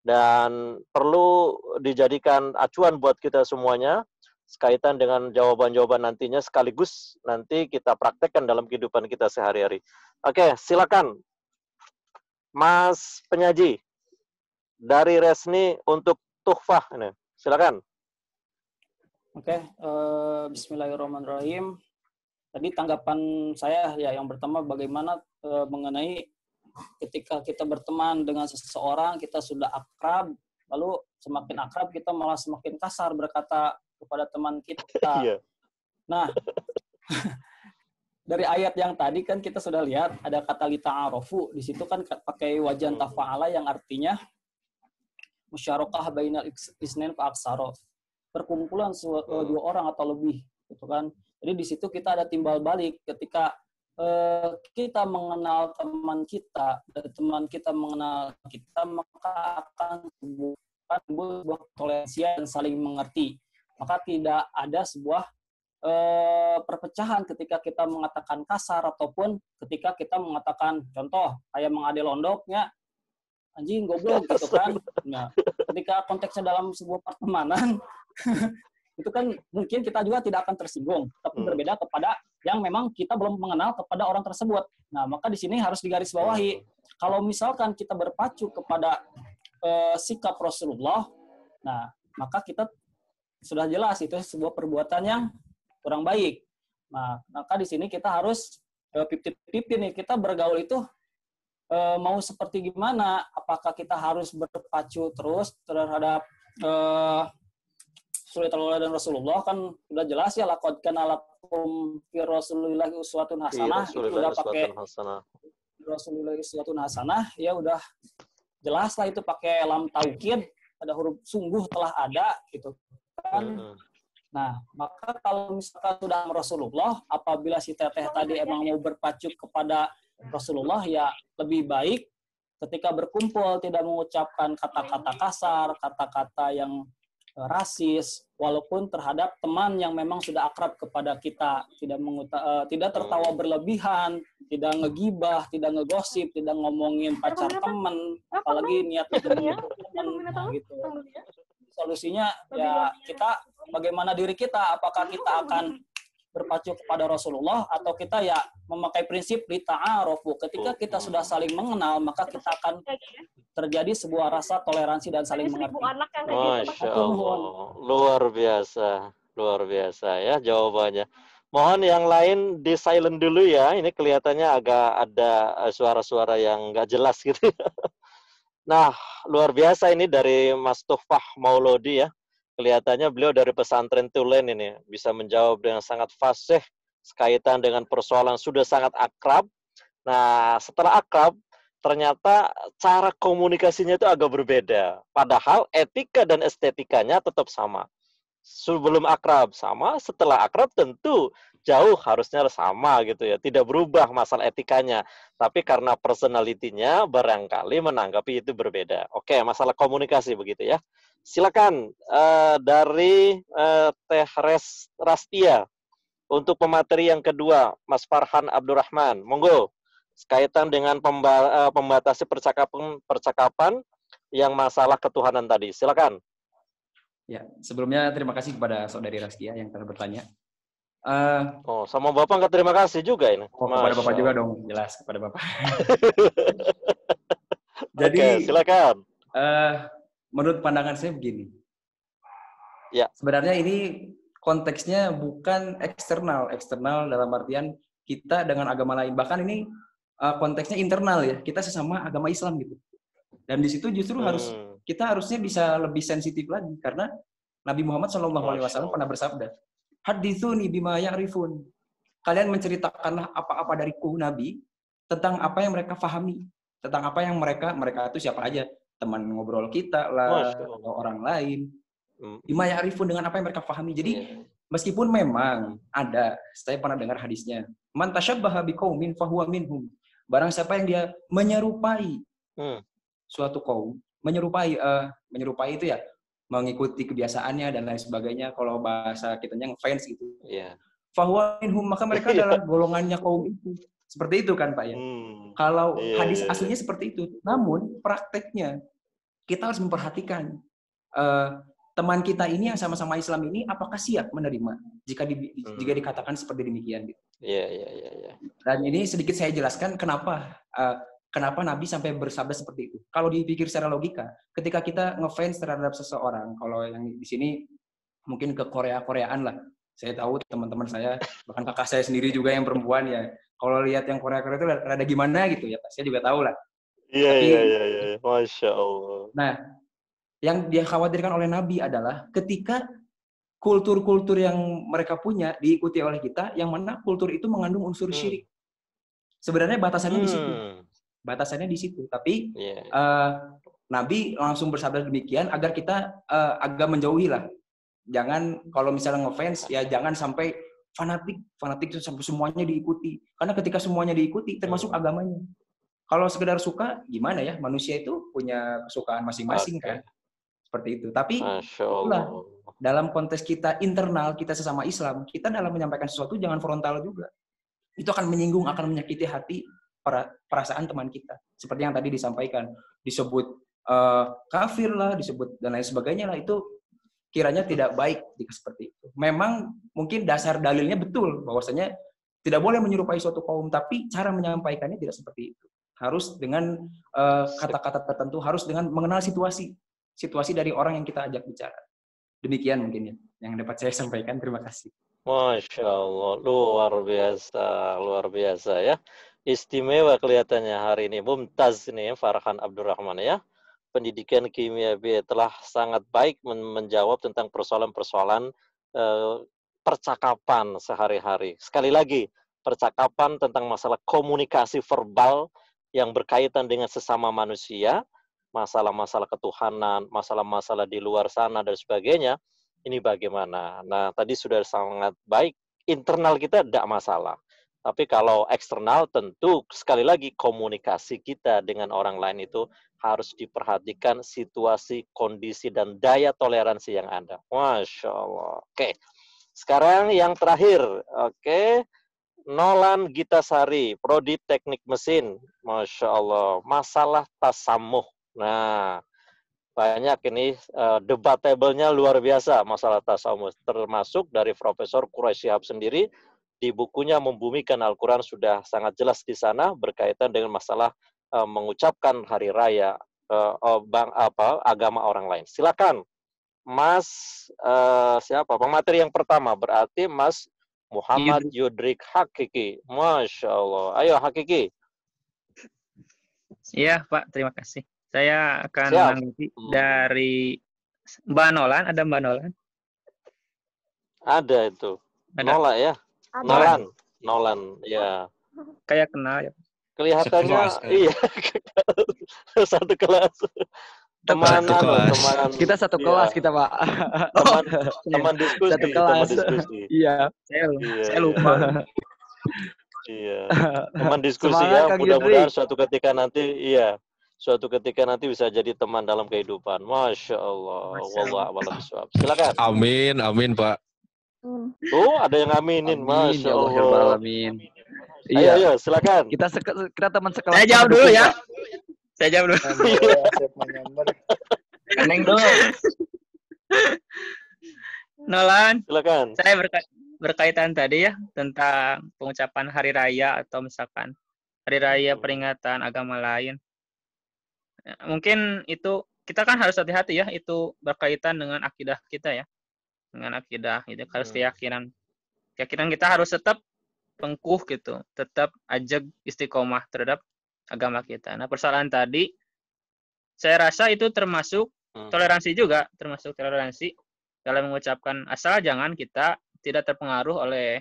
dan perlu dijadikan acuan buat kita semuanya sekaitan dengan jawaban-jawaban nantinya, sekaligus nanti kita praktekkan dalam kehidupan kita sehari-hari. Oke, silakan Mas penyaji dari Resni untuk tuhfah ini. Silakan. Oke, bismillahirrahmanirrahim. Tadi tanggapan saya ya yang pertama bagaimana mengenai ketika kita berteman dengan seseorang, kita sudah akrab, lalu semakin akrab kita malah semakin kasar berkata kepada teman kita. Iya. Nah, dari ayat yang tadi kan kita sudah lihat ada kata lita'arofu, di situ kan pakai wajan tafa'ala yang artinya musyarakah bainal isnain fa aksara. Perkumpulan dua orang atau lebih, gitu kan. Jadi di situ kita ada timbal balik ketika kita mengenal teman kita dan teman kita mengenal kita, maka akan timbul sebuah toleransi dan saling mengerti. Maka tidak ada sebuah perpecahan ketika kita mengatakan kasar ataupun ketika kita mengatakan contoh kayak mengade londoknya anjing goblok gitu kan. Nah, ketika konteksnya dalam sebuah pertemanan itu kan mungkin kita juga tidak akan tersinggung, tapi berbeda kepada yang memang kita belum mengenal kepada orang tersebut. Nah, maka di sini harus digarisbawahi. Kalau misalkan kita berpacu kepada sikap Rasulullah, nah maka kita sudah jelas itu sebuah perbuatan yang kurang baik. Nah, maka di sini kita harus pipit-pipit nih, kita bergaul itu mau seperti gimana? Apakah kita harus berpacu terus terhadap Rasulullah dan Rasulullah? Kan sudah jelas ya, laqad kana lakum fi Rasulillahi uswatun hasanah. Itu udah pakai Rasulullah uswatun hasanah, ya udah jelas lah itu pakai lam taukid, ada huruf sungguh telah ada gitu kan. Nah, maka kalau misalkan sudah Rasulullah, apabila si teteh tadi emang mau berpacu kepada Rasulullah, ya lebih baik ketika berkumpul tidak mengucapkan kata-kata kasar, kata-kata yang rasis, walaupun terhadap teman yang memang sudah akrab kepada kita, tidak tertawa berlebihan, tidak ngegibah, tidak ngegosip, tidak ngomongin pacar teman, apalagi niat teman, gitu. Solusinya ya kita bagaimana diri kita, apakah kita akan berpacu kepada Rasulullah atau kita ya memakai prinsip lita'arofu. Ketika kita sudah saling mengenal, maka kita akan terjadi sebuah rasa toleransi dan saling mengerti. Masya Allah, luar biasa ya jawabannya. Mohon yang lain di silent dulu ya, ini kelihatannya agak ada suara-suara yang nggak jelas gitu. Nah, luar biasa ini dari Mas Tuhfah Mauludi ya. Kelihatannya beliau dari pesantren Tulen ini bisa menjawab dengan sangat fasih sekaitan dengan persoalan sudah sangat akrab. Nah, setelah akrab, ternyata cara komunikasinya itu agak berbeda. Padahal etika dan estetikanya tetap sama. Sebelum akrab sama, setelah akrab tentu jauh harusnya sama gitu ya. Tidak berubah masalah etikanya. Tapi karena personalitinya barangkali menanggapi itu berbeda. Oke, masalah komunikasi begitu ya. Silakan dari Teh Rastia untuk pemateri yang kedua, Mas Farhan Abdurrahman. Monggo, sekaitan dengan pembatasi percakapan yang masalah ketuhanan tadi. Silakan. Ya, sebelumnya terima kasih kepada saudari Rastia yang telah bertanya. Sama Bapak nggak terima kasih juga ini. Kepada Bapak juga dong, jelas kepada Bapak. Jadi, oke, silakan. Menurut pandangan saya begini. Ya. Sebenarnya ini konteksnya bukan eksternal dalam artian kita dengan agama lain. Bahkan ini konteksnya internal ya. Kita sesama agama Islam gitu. Dan di situ justru kita harusnya bisa lebih sensitif lagi karena Nabi Muhammad SAW pernah bersabda, Hadithuni bima ya'rifun. Kalian menceritakanlah apa-apa dariku Nabi tentang apa yang mereka fahami, tentang apa yang mereka itu siapa aja, teman ngobrol kita lah atau orang lain. Bima ya'rifun, dengan apa yang mereka fahami. Jadi meskipun memang ada, saya pernah dengar hadisnya, man tasyabbaha biqaumin fahuwa minhum. Barang siapa yang dia menyerupai suatu kaum, menyerupai itu ya, mengikuti kebiasaannya dan lain sebagainya. Kalau bahasa kitanya ngefans gitu. Fahuwa minhum, maka mereka adalah golongannya kaum itu. Seperti itu kan Pak ya. Kalau hadis aslinya seperti itu. Namun prakteknya kita harus memperhatikan teman kita ini yang sama-sama Islam ini apakah siap menerima jika dikatakan seperti demikian gitu. Iya. Dan ini sedikit saya jelaskan kenapa Nabi sampai bersabda seperti itu. Kalau dipikir secara logika, ketika kita ngefans terhadap seseorang, kalau yang di sini mungkin ke Korea-Koreaan lah. Saya tahu teman-teman saya, bahkan kakak saya sendiri juga yang perempuan ya, kalau lihat yang Korea-Korea itu rada gimana gitu ya Pak. Saya juga tahu lah. Iya. Masya Allah. Nah, yang dia khawatirkan oleh Nabi adalah ketika kultur-kultur yang mereka punya diikuti oleh kita, yang mana kultur itu mengandung unsur syirik. Sebenarnya batasannya di situ. Batasannya di situ. Tapi Nabi langsung bersabda demikian agar kita agak menjauhi lah. Jangan kalau misalnya ngefans ya jangan sampai fanatik itu sampai semuanya diikuti. Karena ketika semuanya diikuti termasuk agamanya. Kalau sekedar suka gimana ya? Manusia itu punya kesukaan masing-masing kan. Seperti itu. Tapi itulah dalam konteks kita internal, kita sesama Islam, kita dalam menyampaikan sesuatu jangan frontal juga. Itu akan menyinggung, akan menyakiti hati perasaan teman kita. Seperti yang tadi disampaikan, disebut kafir lah, disebut dan lain sebagainya lah, itu kiranya tidak baik jika seperti itu. Memang mungkin dasar dalilnya betul bahwasanya tidak boleh menyerupai suatu kaum, tapi cara menyampaikannya tidak seperti itu. Harus dengan kata-kata tertentu, harus dengan mengenal situasi dari orang yang kita ajak bicara. Demikian mungkin ya yang dapat saya sampaikan. Terima kasih. Masya Allah, luar biasa ya. Istimewa kelihatannya hari ini. Mumtaz nih Farhan Abdurrahman ya. Pendidikan kimia B telah sangat baik menjawab tentang persoalan-persoalan percakapan sehari-hari. Sekali lagi, percakapan tentang masalah komunikasi verbal yang berkaitan dengan sesama manusia, masalah-masalah ketuhanan, masalah-masalah di luar sana dan sebagainya. Ini bagaimana? Nah, tadi sudah sangat baik. Internal kita tidak masalah. Tapi kalau eksternal tentu sekali lagi komunikasi kita dengan orang lain itu harus diperhatikan situasi, kondisi, dan daya toleransi yang ada. Masya Allah. Oke. Sekarang yang terakhir. Oke. Nolan Gitasari, Prodi Teknik Mesin. Masya Allah. Masalah tasamuh. Nah, banyak ini debatable-nya luar biasa masalah tasamuh. Termasuk dari Profesor Quraish Shihab sendiri. Di bukunya Membumikan Al-Quran sudah sangat jelas di sana berkaitan dengan masalah mengucapkan hari raya agama orang lain. Silakan, Mas siapa? Pemateri yang pertama berarti Mas Muhammad Yudrik Hakiki. Masya Allah. Ayo Hakiki. Iya Pak, terima kasih. Saya akan menanggapi dari Mbak Nolan. Ada Mbak Nolan? Ada itu. Nola ya. Nolan, ya. Kayak kenal ya. Kelihatannya, iya. Satu kelas. Teman. Kita satu kelas kita Pak. Teman diskusi. Satu kelas. Iya. Saya lupa. Iya. Teman diskusi ya. Mudah-mudahan suatu ketika nanti bisa jadi teman dalam kehidupan. Masya Allah. Wallahu a'lam bishawab. Silakan. Amin Pak. Oh, ada yang aminin, Masya Allah. Amin. Ayo, silakan. Kita teman sekelas. Saya jawab dulu ya. Saya jawab dulu. Neng dulu. Nolan. Silakan. Saya berkaitan tadi ya tentang pengucapan hari raya atau misalkan hari raya peringatan agama lain. Mungkin itu kita kan harus hati-hati ya, itu berkaitan dengan akidah kita ya. Dengan akidah itu harus keyakinan kita harus tetap tengkuh gitu, tetap ajak istiqomah terhadap agama kita. Nah, persoalan tadi saya rasa itu termasuk toleransi juga, termasuk toleransi dalam mengucapkan, asal jangan kita tidak terpengaruh oleh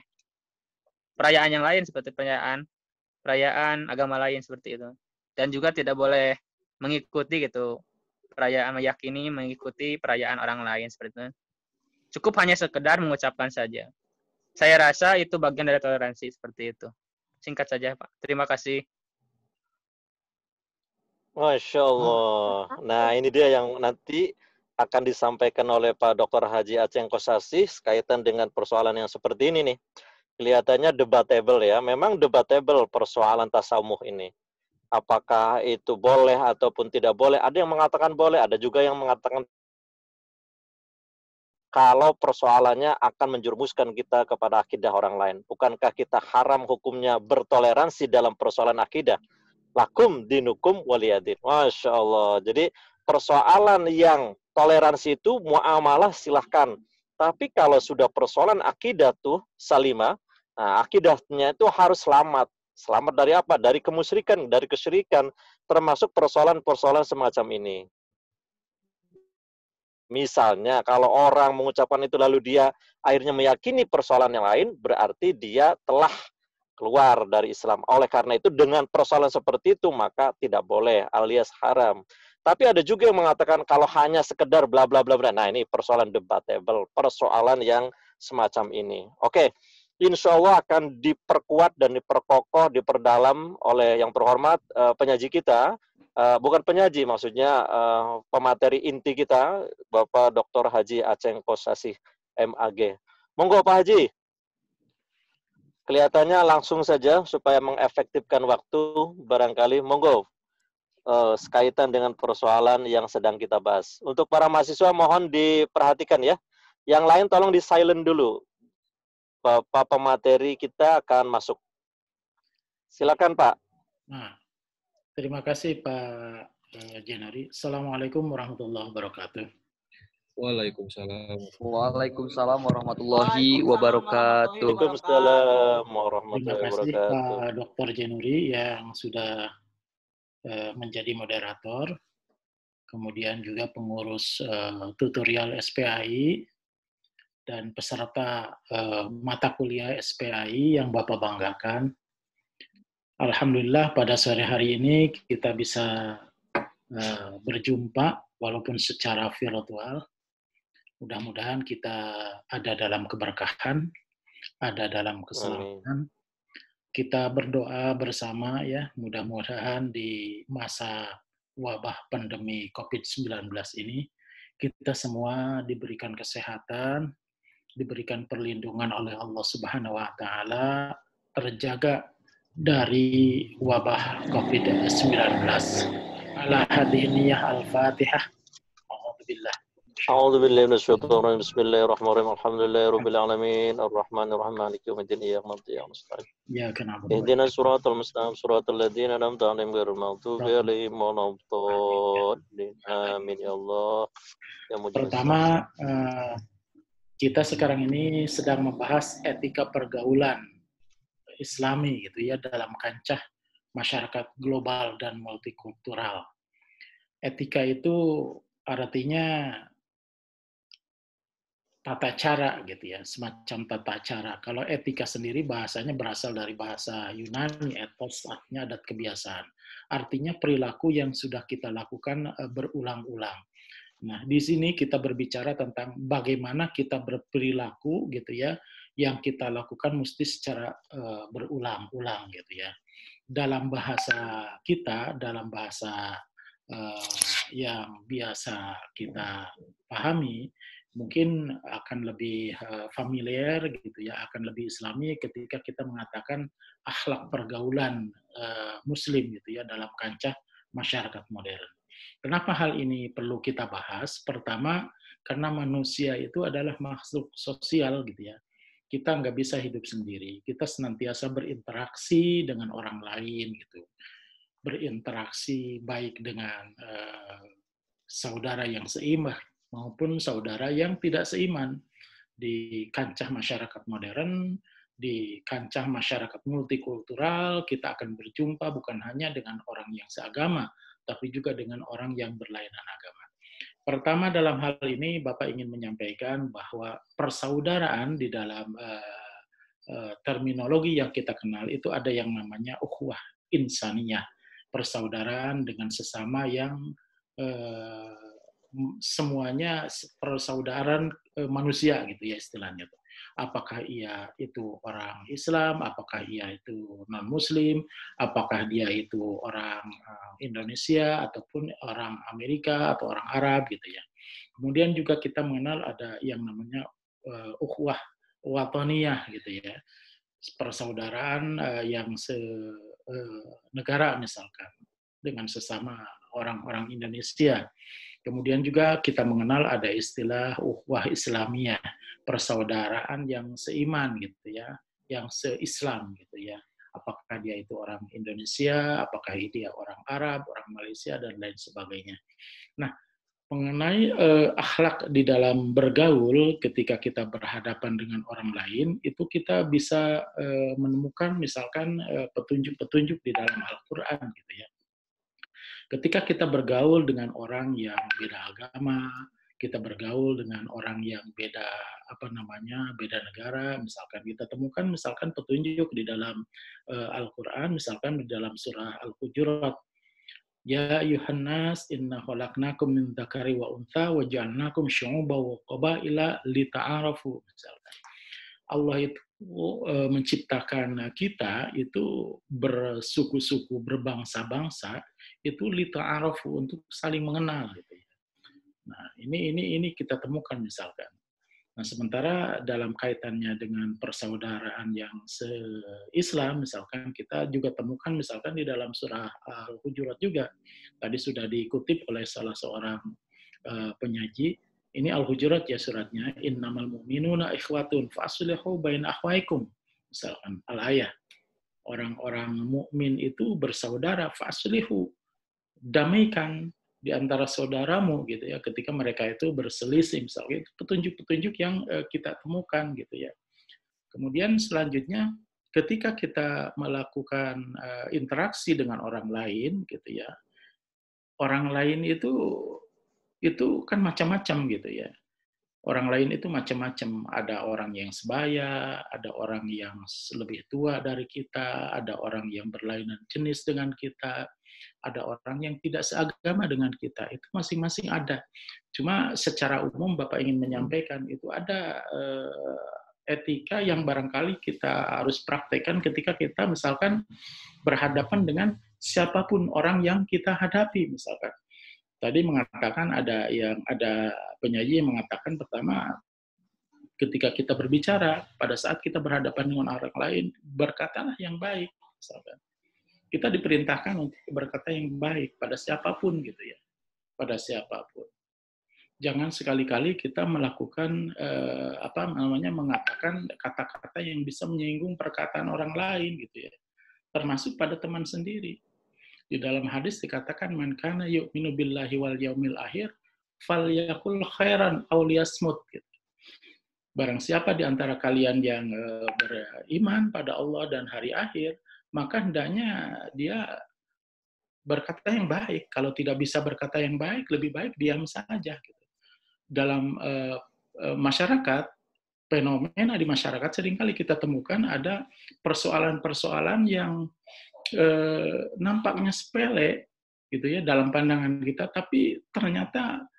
perayaan yang lain seperti perayaan agama lain seperti itu. Dan juga tidak boleh mengikuti gitu perayaan, meyakini mengikuti perayaan orang lain seperti itu. Cukup hanya sekedar mengucapkan saja. Saya rasa itu bagian dari toleransi seperti itu. Singkat saja, Pak. Terima kasih. Masya Allah. Nah, ini dia yang nanti akan disampaikan oleh Pak Dr. Haji Aceng Kosasih kaitan dengan persoalan yang seperti ini nih. Kelihatannya debatable ya. Memang debatable persoalan tasawuf ini. Apakah itu boleh ataupun tidak boleh. Ada yang mengatakan boleh, ada juga yang mengatakan kalau persoalannya akan menjerumuskan kita kepada akidah orang lain. Bukankah kita haram hukumnya bertoleransi dalam persoalan akidah? Lakum dinukum waliyadin. Masya Allah. Jadi persoalan yang toleransi itu muamalah silahkan. Tapi kalau sudah persoalan akidah tuh salimah, nah akidahnya itu harus selamat. Selamat dari apa? Dari kemusyrikan, dari kesyirikan, termasuk persoalan-persoalan semacam ini. Misalnya, kalau orang mengucapkan itu lalu dia akhirnya meyakini persoalan yang lain, berarti dia telah keluar dari Islam. Oleh karena itu, dengan persoalan seperti itu, maka tidak boleh alias haram. Tapi ada juga yang mengatakan kalau hanya sekedar bla bla bla bla. Nah, ini persoalan debatable, persoalan yang semacam ini. Oke, insya Allah akan diperkuat dan diperkokoh, diperdalam oleh yang terhormat penyaji kita. Bukan penyaji, maksudnya pemateri inti kita, Bapak Dr. Haji Aceng Kosasih, MAG. Monggo Pak Haji. Kelihatannya langsung saja supaya mengefektifkan waktu, barangkali monggo sekaitan dengan persoalan yang sedang kita bahas. Untuk para mahasiswa mohon diperhatikan ya. Yang lain tolong di silent dulu. Bapak pemateri kita akan masuk. Silakan Pak. Nah, terima kasih Pak Jenari. Assalamualaikum warahmatullahi wabarakatuh. Waalaikumsalam. Waalaikumsalam warahmatullahi wabarakatuh. Waalaikumsalam warahmatullahi wabarakatuh. Terima kasih Pak Dr. Jenuri yang sudah menjadi moderator, kemudian juga pengurus tutorial SPAI, dan peserta mata kuliah SPAI yang Bapak banggakan. Alhamdulillah pada sore hari ini kita bisa berjumpa walaupun secara virtual. Mudah-mudahan kita ada dalam keberkahan, ada dalam keselamatan. Kita berdoa bersama ya, mudah-mudahan di masa wabah pandemi COVID-19 ini kita semua diberikan kesehatan, diberikan perlindungan oleh Allah Subhanahu wa taala, terjaga dari wabah COVID-19. Ala hadiniyah al-Fatihah. Alhamdulillah. A'udzu billahi minasyaitonir rajim. Bismillahirrahmanirrahim. Alhamdulillahirabbil alamin. Arrahmanir rahim. Maliki yaumiddin. Iyyaka na'budu wa iyyaka nasta'in. Iyyaka na'budu. Ihdinas siratal mustaqim. Siratal ladzina an'amta 'alaihim ghairil maghdubi 'alaihim waladdallin. Amin ya Allah. Ya mujib. Pertama, kita sekarang ini sedang membahas etika pergaulan Islami gitu ya dalam kancah masyarakat global dan multikultural. Etika itu artinya tata cara gitu ya, semacam tata cara. Kalau etika sendiri bahasanya berasal dari bahasa Yunani, ethos, artinya adat kebiasaan. Artinya perilaku yang sudah kita lakukan berulang-ulang. Nah, di sini kita berbicara tentang bagaimana kita berperilaku gitu ya, yang kita lakukan mesti secara berulang-ulang gitu ya. Dalam bahasa kita, dalam bahasa yang biasa kita pahami, mungkin akan lebih familiar gitu ya, akan lebih Islami ketika kita mengatakan akhlak pergaulan Muslim gitu ya dalam kancah masyarakat modern. Kenapa hal ini perlu kita bahas? Pertama, karena manusia itu adalah makhluk sosial gitu ya. Kita nggak bisa hidup sendiri. Kita senantiasa berinteraksi dengan orang lain gitu. Berinteraksi baik dengan saudara yang seiman maupun saudara yang tidak seiman. Di kancah masyarakat modern, di kancah masyarakat multikultural, kita akan berjumpa bukan hanya dengan orang yang seagama, tapi juga dengan orang yang berlainan agama. Pertama, dalam hal ini Bapak ingin menyampaikan bahwa persaudaraan di dalam terminologi yang kita kenal itu ada yang namanya ukhuwah insaniyah, persaudaraan dengan sesama yang semuanya persaudaraan manusia gitu ya istilahnya. Apakah ia itu orang Islam, apakah ia itu non-Muslim, apakah dia itu orang Indonesia, ataupun orang Amerika, atau orang Arab gitu ya. Kemudian juga kita mengenal ada yang namanya ukhuwah wataniyah gitu ya, persaudaraan yang senegara misalkan, dengan sesama orang-orang Indonesia. Kemudian juga kita mengenal ada istilah ukhuwah Islamiyah, persaudaraan yang seiman gitu ya, yang se-Islam gitu ya. Apakah dia itu orang Indonesia, apakah dia orang Arab, orang Malaysia, dan lain sebagainya. Nah, mengenai akhlak di dalam bergaul ketika kita berhadapan dengan orang lain, itu kita bisa menemukan misalkan petunjuk-petunjuk di dalam Al-Quran gitu ya. Ketika kita bergaul dengan orang yang beda agama, kita bergaul dengan orang yang beda beda negara, misalkan kita temukan misalkan petunjuk di dalam Al-Qur'an, misalkan di dalam surah Al-Hujurat. Ya ayuhan nas inna khalaqnakum min dzakari wa untha wa ja'alnakum syu'uban wa qabaila lita'arafu, misalkan. Allah itu menciptakan kita itu bersuku-suku, berbangsa-bangsa, itu lita'arafu, untuk saling mengenal gitu ya. Nah, ini kita temukan misalkan. Nah, sementara dalam kaitannya dengan persaudaraan yang se-Islam, misalkan kita juga temukan misalkan di dalam surah Al-Hujurat juga. Tadi sudah dikutip oleh salah seorang penyaji. Ini Al-Hujurat ya suratnya, innamal mu'minuna ikhwatun fa'aslihu baina akhwaikum. Misalkan al-ayah. Orang-orang mukmin itu bersaudara, fa'aslihu, damaikan di antara saudaramu gitu ya, ketika mereka itu berselisih misalnya. Itu petunjuk-petunjuk yang kita temukan gitu ya. Kemudian selanjutnya ketika kita melakukan interaksi dengan orang lain gitu ya. Orang lain itu kan macam-macam gitu ya. Orang lain itu macam-macam. Ada orang yang sebaya, ada orang yang lebih tua dari kita, ada orang yang berlainan jenis dengan kita, ada orang yang tidak seagama dengan kita. Itu masing-masing ada. Cuma secara umum Bapak ingin menyampaikan itu ada etika yang barangkali kita harus praktekkan ketika kita misalkan berhadapan dengan siapapun orang yang kita hadapi misalkan. Tadi mengatakan ada penyaji yang mengatakan pertama, ketika kita berbicara, pada saat kita berhadapan dengan orang lain, berkatalah yang baik. Misalkan. Kita diperintahkan untuk berkata yang baik pada siapapun gitu ya, pada siapapun. Jangan sekali-kali kita melakukan mengatakan kata-kata yang bisa menyinggung perkataan orang lain gitu ya, termasuk pada teman sendiri. Di dalam hadis dikatakan man kana yu'minu billahi wal yaumil akhir falyakul khairan aw liyasmut gitu. Barang siapa di antara kalian yang beriman pada Allah dan hari akhir, maka hendaknya dia berkata yang baik. Kalau tidak bisa berkata yang baik, lebih baik diam saja gitu. Dalam masyarakat, fenomena di masyarakat seringkali kita temukan ada persoalan-persoalan yang nampaknya sepele gitu ya dalam pandangan kita, tapi ternyata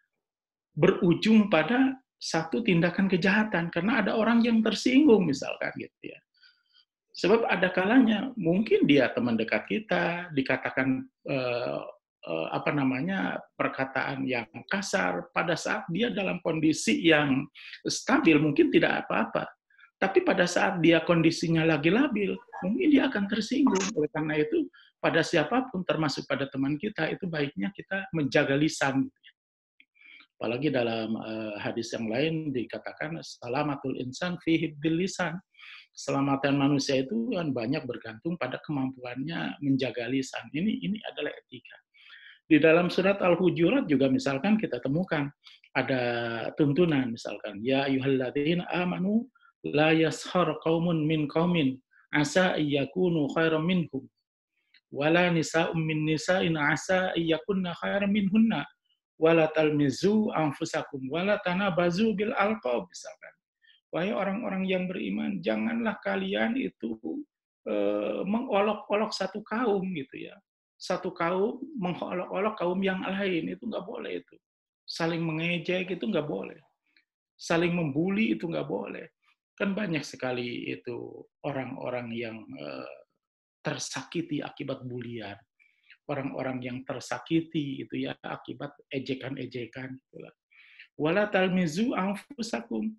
berujung pada satu tindakan kejahatan karena ada orang yang tersinggung misalkan gitu ya. Sebab ada kalanya mungkin dia teman dekat kita dikatakan perkataan yang kasar pada saat dia dalam kondisi yang stabil mungkin tidak apa-apa. Tapi pada saat dia kondisinya lagi labil, mungkin dia akan tersinggung. Oleh karena itu, pada siapapun, termasuk pada teman kita, itu baiknya kita menjaga lisan. Apalagi dalam hadis yang lain dikatakan, salamatul insan fi hibdil lisan. Keselamatan manusia itu kan banyak bergantung pada kemampuannya menjaga lisan. Ini adalah etika. Di dalam surat Al-Hujurat juga misalkan kita temukan ada tuntunan, misalkan, ya ayyuhalladzina amanu la yashar qaumun min qaumin asa ayyakunu khairan minhum wala nisa'un min nisa'in asa ayyakunna khairan minhunna wala talmizu anfusakum wala tanabazu bil alqab, misalkan. Wahai orang-orang yang beriman, janganlah kalian itu mengolok-olok satu kaum gitu ya. Satu kaum mengolok-olok kaum yang lain, itu nggak boleh itu. Saling mengejek itu nggak boleh. Saling membuli itu nggak boleh. Kan banyak sekali itu orang-orang yang tersakiti akibat bulian. Orang-orang yang tersakiti itu ya akibat ejekan-ejekan. Wala talmizu anfusakum.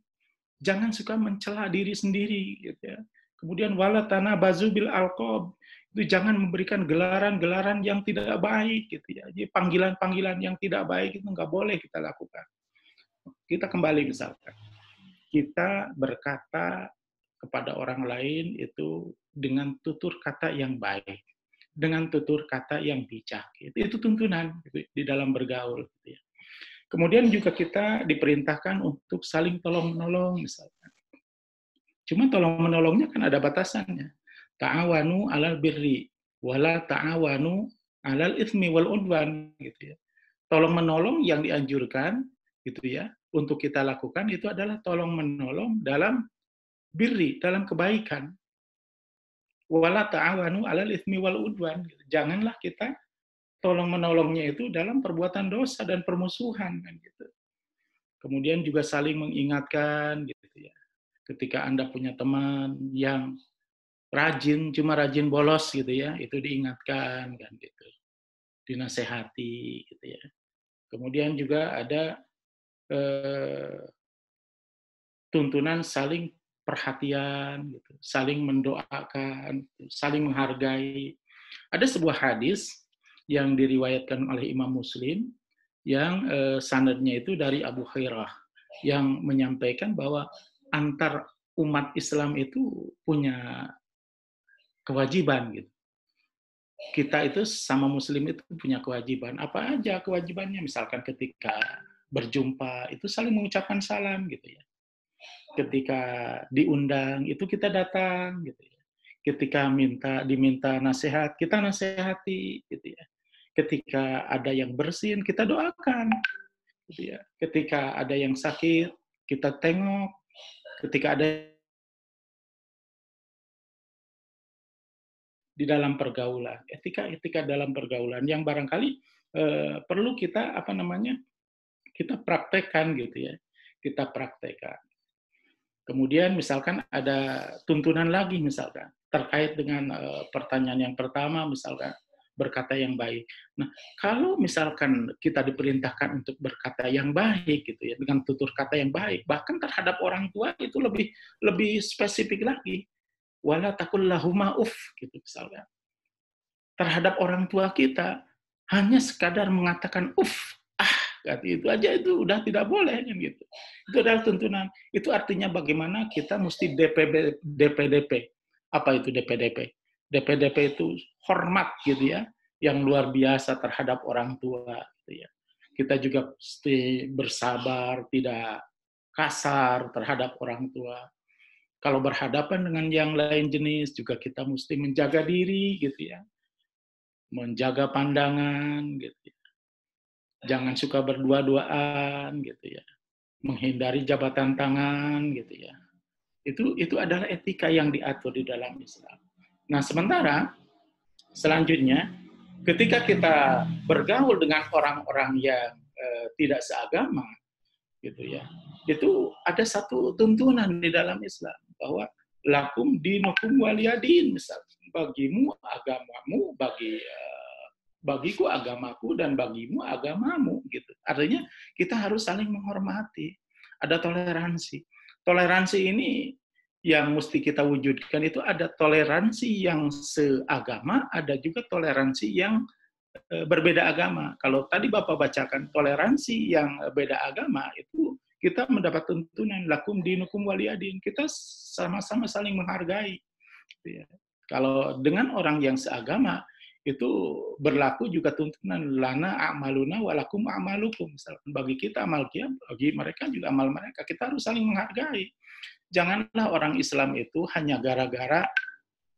Jangan suka mencela diri sendiri gitu ya. Kemudian wala tanabazu bil alqab. Itu jangan memberikan gelaran-gelaran yang tidak baik gitu ya. Jadi panggilan-panggilan yang tidak baik itu nggak boleh kita lakukan. Kita kembali misalkan. Kita berkata kepada orang lain itu dengan tutur kata yang baik. Dengan tutur kata yang bijak. Itu tuntunan gitu, di dalam bergaul gitu ya. Kemudian juga kita diperintahkan untuk saling tolong-menolong misalkan. Cuma tolong-menolongnya kan ada batasannya. Ta'awanu 'alal birri wala ta'awanu 'alal itsmi wal 'udwan gitu ya. Tolong-menolong yang dianjurkan gitu ya untuk kita lakukan itu adalah tolong-menolong dalam birri, dalam kebaikan. Wala ta'awanu 'alal itsmi wal 'udwan. Janganlah kita tolong-menolongnya itu dalam perbuatan dosa dan permusuhan kan gitu. Kemudian juga saling mengingatkan gitu ya. Ketika Anda punya teman yang rajin, cuma rajin bolos gitu ya, itu diingatkan kan gitu. Dinasehati gitu ya. Kemudian juga ada tuntunan saling perhatian gitu, saling mendoakan, saling menghargai. Ada sebuah hadis yang diriwayatkan oleh Imam Muslim, yang sanadnya itu dari Abu Hurairah, yang menyampaikan bahwa antar umat Islam itu punya kewajiban gitu. Kita itu sama Muslim itu punya kewajiban. Apa aja kewajibannya? Misalkan ketika berjumpa itu saling mengucapkan salam gitu ya. Ketika diundang itu kita datang gitu ya. Ketika diminta nasihat, kita nasihati gitu ya. Ketika ada yang bersin, kita doakan. Gitu ya. Ketika ada yang sakit, kita tengok. Ketika ada di dalam pergaulan, etika dalam pergaulan yang barangkali perlu kita kita praktekkan gitu ya. Kita praktekkan. Kemudian misalkan ada tuntunan lagi misalkan terkait dengan pertanyaan yang pertama misalkan berkata yang baik. Nah, kalau misalkan kita diperintahkan untuk berkata yang baik gitu ya, dengan tutur kata yang baik, bahkan terhadap orang tua itu lebih spesifik lagi. Wala taqul lahuma uff gitu misalkan. Terhadap orang tua kita hanya sekadar mengatakan uff, itu aja itu udah tidak boleh kan gitu. Itu adalah tuntunan. Itu artinya bagaimana kita mesti DPDP. Apa itu DPDP? DPDP itu hormat gitu ya, yang luar biasa terhadap orang tua gitu ya. Kita juga mesti bersabar, tidak kasar terhadap orang tua. Kalau berhadapan dengan yang lain jenis juga kita mesti menjaga diri gitu ya. Menjaga pandangan gitu ya. Jangan suka berdua-duaan gitu ya. Menghindari jabatan tangan gitu ya. Itu adalah etika yang diatur di dalam Islam. Nah, sementara selanjutnya ketika kita bergaul dengan orang-orang yang tidak seagama gitu ya. Itu ada satu tuntunan di dalam Islam bahwa lakum dinukum waliyadin, misalnya bagimu agamamu, bagiku agamaku, dan bagimu agamamu gitu. Artinya kita harus saling menghormati. Ada toleransi. Toleransi ini yang mesti kita wujudkan itu ada toleransi yang seagama, ada juga toleransi yang berbeda agama. Kalau tadi Bapak bacakan toleransi yang beda agama, itu kita mendapat tuntunan lakum dinukum waliyadin. Kita sama-sama saling menghargai. Kalau dengan orang yang seagama, itu berlaku juga tuntunan lana a'maluna walakum a'malukum. Misalkan bagi kita amal kita, bagi mereka juga amal mereka. Kita harus saling menghargai. Janganlah orang Islam itu hanya gara-gara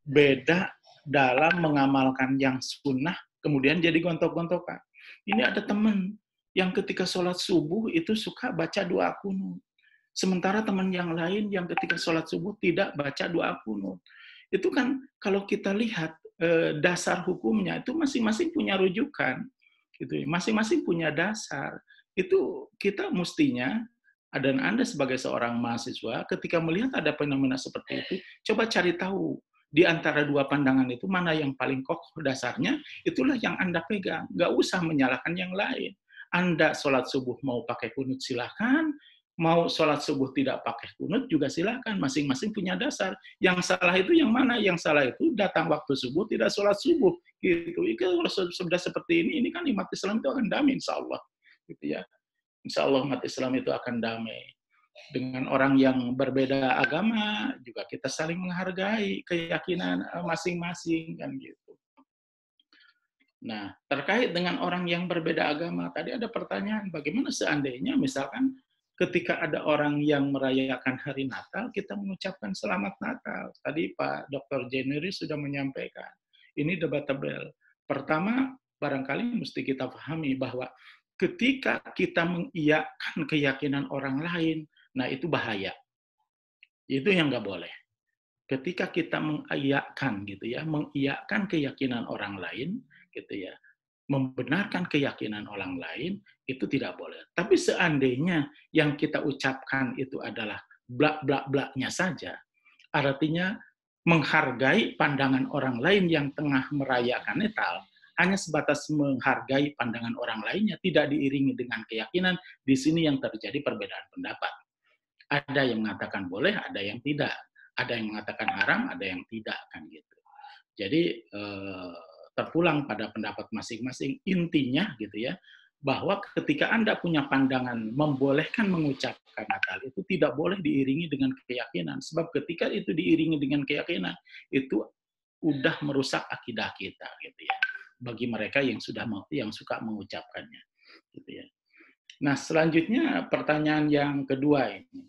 beda dalam mengamalkan yang sunnah, kemudian jadi gontok-gontokan. Ini ada teman yang ketika sholat subuh itu suka baca doa kunut. Sementara teman yang lain yang ketika sholat subuh tidak baca doa kunut. Itu kan kalau kita lihat dasar hukumnya itu masing-masing punya rujukan, gitu. Masing-masing punya dasar. Itu kita mestinya, dan Anda sebagai seorang mahasiswa, ketika melihat ada fenomena seperti itu, coba cari tahu di antara dua pandangan itu mana yang paling kokoh dasarnya, itulah yang Anda pegang. Nggak usah menyalahkan yang lain. Anda sholat subuh mau pakai kunut silakan, mau sholat subuh tidak pakai kunut juga silakan. Masing-masing punya dasar. Yang salah itu yang mana? Yang salah itu datang waktu subuh tidak sholat subuh. Gitu. Kalau sudah seperti ini kan umat Islam itu akan damai, insya Allah. Gitu ya. Insya Allah umat Islam itu akan damai. Dengan orang yang berbeda agama juga kita saling menghargai keyakinan masing-masing kan gitu. Nah, terkait dengan orang yang berbeda agama, tadi ada pertanyaan bagaimana seandainya misalkan ketika ada orang yang merayakan hari Natal, kita mengucapkan selamat Natal. Tadi Pak Dr. Jennery sudah menyampaikan. Ini debatable. Pertama, barangkali mesti kita pahami bahwa ketika kita mengiyakan keyakinan orang lain, nah itu bahaya. Itu yang nggak boleh. Ketika kita mengiyakan gitu ya, mengiyakan keyakinan orang lain gitu ya, membenarkan keyakinan orang lain itu tidak boleh. Tapi seandainya yang kita ucapkan itu adalah blak-blak-blaknya saja, artinya menghargai pandangan orang lain yang tengah merayakan Natal, hanya sebatas menghargai pandangan orang lainnya, tidak diiringi dengan keyakinan, di sini yang terjadi perbedaan pendapat. Ada yang mengatakan boleh, ada yang tidak. Ada yang mengatakan haram, ada yang tidak, kan gitu. Jadi terpulang pada pendapat masing-masing. Intinya gitu ya, bahwa ketika Anda punya pandangan membolehkan mengucapkan Natal, itu tidak boleh diiringi dengan keyakinan. Sebab ketika itu diiringi dengan keyakinan, itu udah merusak akidah kita, gitu ya. Bagi mereka yang suka mengucapkannya, gitu ya. Nah, selanjutnya pertanyaan yang kedua ini.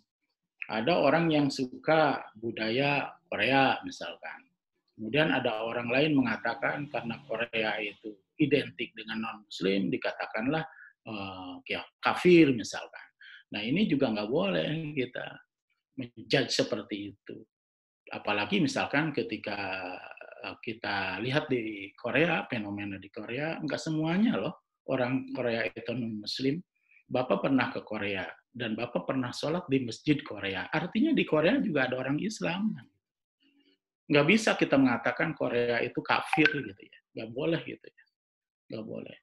Ada orang yang suka budaya Korea misalkan. Kemudian ada orang lain mengatakan karena Korea itu identik dengan non-muslim, dikatakanlah kafir misalkan. Nah ini juga nggak boleh kita menjudge seperti itu. Apalagi misalkan ketika kita lihat di Korea, fenomena di Korea, nggak semuanya loh orang Korea itu non-muslim. Bapak pernah ke Korea, dan Bapak pernah sholat di masjid Korea. Artinya di Korea juga ada orang Islam. Nggak bisa kita mengatakan Korea itu kafir gitu ya. Nggak boleh gitu ya. Nggak boleh.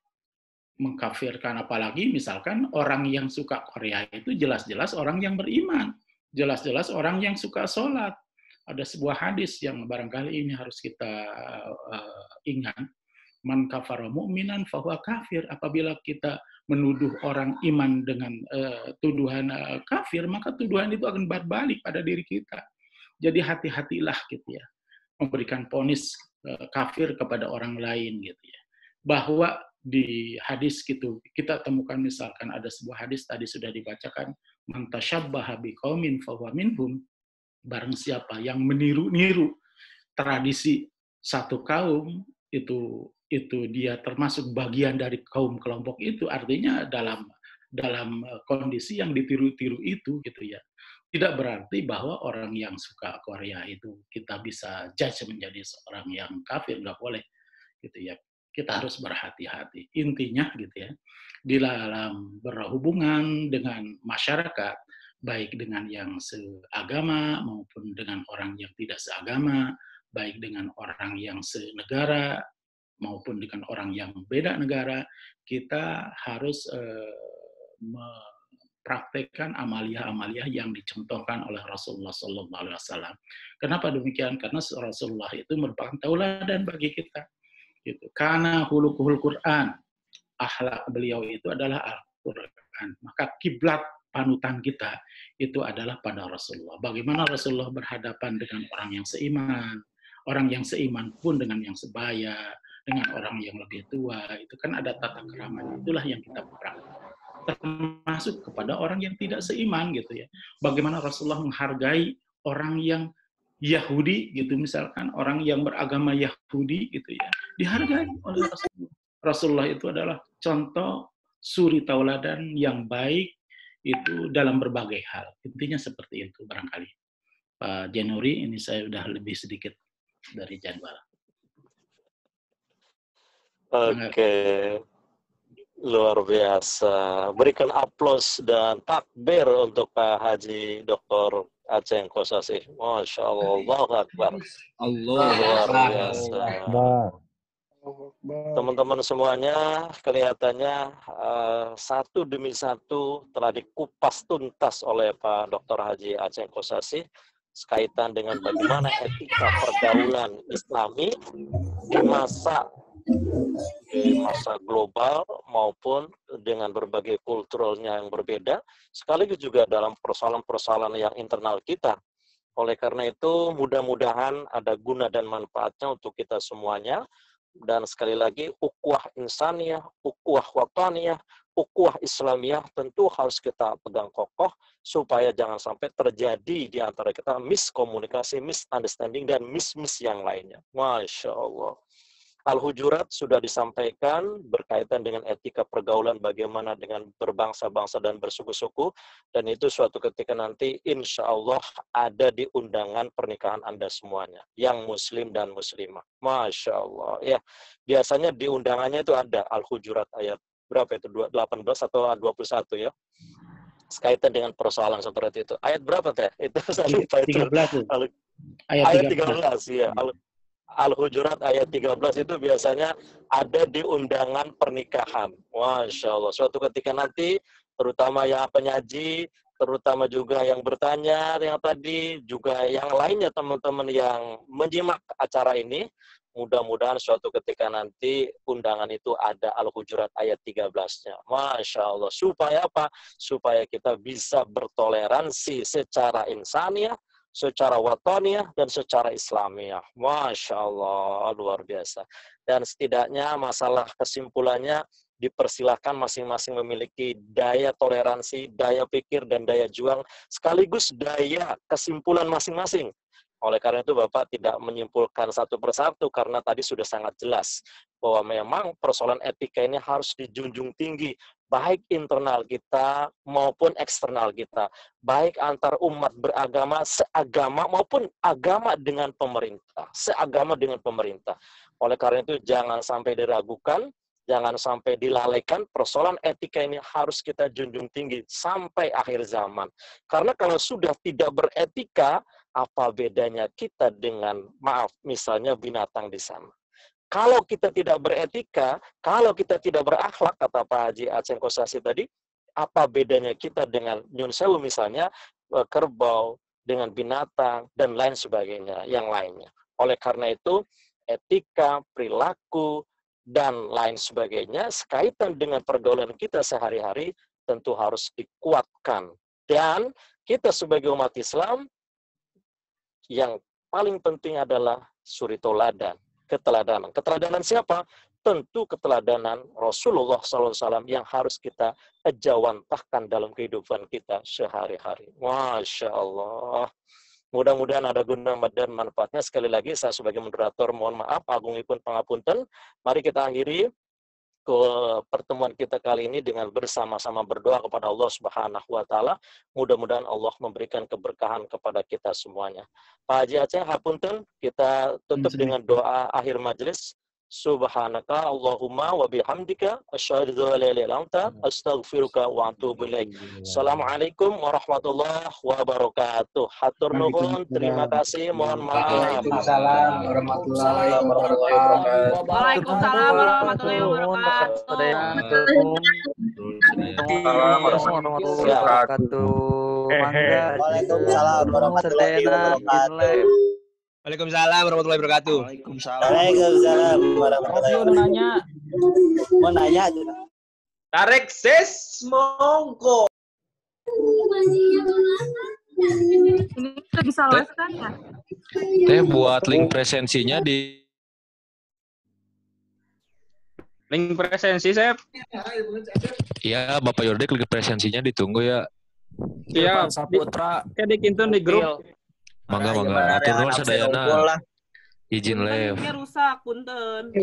Mengkafirkan, apalagi misalkan orang yang suka Korea itu jelas-jelas orang yang beriman. Jelas-jelas orang yang suka sholat. Ada sebuah hadis yang barangkali ini harus kita ingat. Man kafara mu'minan fahuwa kafir. Apabila kita menuduh orang iman dengan tuduhan kafir, maka tuduhan itu akan berbalik pada diri kita. Jadi hati-hatilah gitu ya, memberikan vonis kafir kepada orang lain gitu ya. Bahwa di hadis gitu kita temukan misalkan ada sebuah hadis tadi sudah dibacakan, man tasyabbaha biqaumin fahuwa minhum. Barang siapa yang meniru-niru tradisi satu kaum, itu dia termasuk bagian dari kaum kelompok itu, artinya dalam kondisi yang ditiru-tiru itu gitu ya. Tidak berarti bahwa orang yang suka Korea itu kita bisa judge menjadi seorang yang kafir, nggak boleh gitu ya. Kita harus berhati-hati. Intinya gitu ya, di dalam berhubungan dengan masyarakat, baik dengan yang seagama maupun dengan orang yang tidak seagama, baik dengan orang yang senegara maupun dengan orang yang beda negara, kita harus mempraktekkan amalia-amalia yang dicontohkan oleh Rasulullah SAW. Kenapa demikian? Karena Rasulullah itu merupakan tauladan bagi kita. Gitu. Karena hulukuhul Quran, akhlak beliau itu adalah Al-Quran. Maka kiblat panutan kita itu adalah pada Rasulullah. Bagaimana Rasulullah berhadapan dengan orang yang seiman, orang yang seiman pun dengan yang sebaya, dengan orang yang lebih tua, itu kan ada tata kerama. Itulah yang kita praktek. Termasuk kepada orang yang tidak seiman gitu ya. Bagaimana Rasulullah menghargai orang yang Yahudi gitu, misalkan orang yang beragama Yahudi gitu ya, dihargai oleh Rasulullah. Rasulullah itu adalah contoh suri tauladan yang baik itu dalam berbagai hal. Intinya seperti itu barangkali. Pak Januari, ini saya sudah lebih sedikit dari jadwal. Oke, luar biasa. Berikan aplaus dan takbir untuk Pak Haji Dr. Aceh Kosasih. Masya Allah, Allahu Akbar. Luar biasa. Teman-teman semuanya, kelihatannya satu demi satu telah dikupas tuntas oleh Pak Dr. Haji Aceh Kosasih sekaitan dengan bagaimana etika pergaulan Islami di masa global maupun dengan berbagai kulturalnya yang berbeda, sekaligus juga dalam persoalan-persoalan yang internal kita. Oleh karena itu, mudah-mudahan ada guna dan manfaatnya untuk kita semuanya. Dan sekali lagi, ukhuwah insaniyah, ukhuwah wataniyah, ukhuwah Islamiyah tentu harus kita pegang kokoh supaya jangan sampai terjadi di antara kita miskomunikasi, misunderstanding, dan miss yang lainnya. Masya Allah. Al-Hujurat sudah disampaikan berkaitan dengan etika pergaulan bagaimana dengan berbangsa-bangsa dan bersuku-suku, dan itu suatu ketika nanti insya Allah ada di undangan pernikahan Anda semuanya, yang muslim dan muslimah. Masya Allah. Ya, biasanya di undangannya itu ada Al-Hujurat ayat berapa itu? 18 atau 21 ya? Sekaitan dengan persoalan seperti itu. Ayat berapa teh? Itu saya lupa itu. 13. Ayat 13 ya. Al-Hujurat ayat 13 itu biasanya ada di undangan pernikahan. Masya Allah. Suatu ketika nanti, terutama yang penyaji, terutama juga yang bertanya, yang tadi, juga yang lainnya teman-teman yang menyimak acara ini, mudah-mudahan suatu ketika nanti undangan itu ada Al-Hujurat ayat 13-nya. Masya Allah. Supaya apa? Supaya kita bisa bertoleransi secara insaniah, secara wataniyah, dan secara Islamiyah. Masya Allah, luar biasa. Dan setidaknya masalah kesimpulannya, dipersilakan masing-masing memiliki daya toleransi, daya pikir, dan daya juang, sekaligus daya kesimpulan masing-masing. Oleh karena itu Bapak tidak menyimpulkan satu persatu, karena tadi sudah sangat jelas bahwa memang persoalan etika ini harus dijunjung tinggi, baik internal kita maupun eksternal kita, baik antar umat beragama, seagama maupun agama dengan pemerintah, seagama dengan pemerintah. Oleh karena itu jangan sampai diragukan, jangan sampai dilalaikan, persoalan etika ini harus kita junjung tinggi sampai akhir zaman. Karena kalau sudah tidak beretika, apa bedanya kita dengan, maaf, misalnya binatang di sana. Kalau kita tidak beretika, kalau kita tidak berakhlak, kata Pak Haji Aceh Kosasih tadi, apa bedanya kita dengan nyun sewu misalnya, kerbau, dengan binatang, dan lain sebagainya, yang lainnya. Oleh karena itu, etika, perilaku, dan lain sebagainya, sekaitan dengan pergaulan kita sehari-hari, tentu harus dikuatkan. Dan kita sebagai umat Islam, yang paling penting adalah suri tauladan. Keteladanan. Keteladanan siapa? Tentu keteladanan Rasulullah SAW yang harus kita ejawantahkan dalam kehidupan kita sehari-hari. Masya Allah. Mudah-mudahan ada guna dan manfaatnya. Sekali lagi, saya sebagai moderator mohon maaf, agungipun pangapunten. Mari kita akhiri ke pertemuan kita kali ini dengan bersama-sama berdoa kepada Allah Subhanahu wa Ta'ala. Mudah-mudahan Allah memberikan keberkahan kepada kita semuanya. Pak Haji Aceh, hapunten, kita tutup dengan doa akhir majelis. Subhanaka Allahumma wa bihamdika asyhadu an la ilaha illa anta astaghfiruka wa atubu ilaik. Assalamualaikum warahmatullahi wabarakatuh. Hatur nuhun, terima kasih, mohon maaf. Waalaikumsalam warahmatullahi wabarakatuh. Waalaikumsalam warahmatullahi wabarakatuh. Waalaikumsalam warahmatullahi wabarakatuh. Mangga. Waalaikumsalam warahmatullahi wabarakatuh. Waalaikumsalam warahmatullahi wabarakatuh. Waalaikumsalam warahmatullahi wabarakatuh. Mau nanya aja. Tarik ses mongko. Ini udah disalurkan ya? Teh buat link presensinya di Link presensi saya. Iya, Bapak Yordek link presensinya ditunggu ya. Iya, Saputra. Kayak dikintun di grup. Mangga. Atur nuhun sadayana. Izin live. Rusak, punten.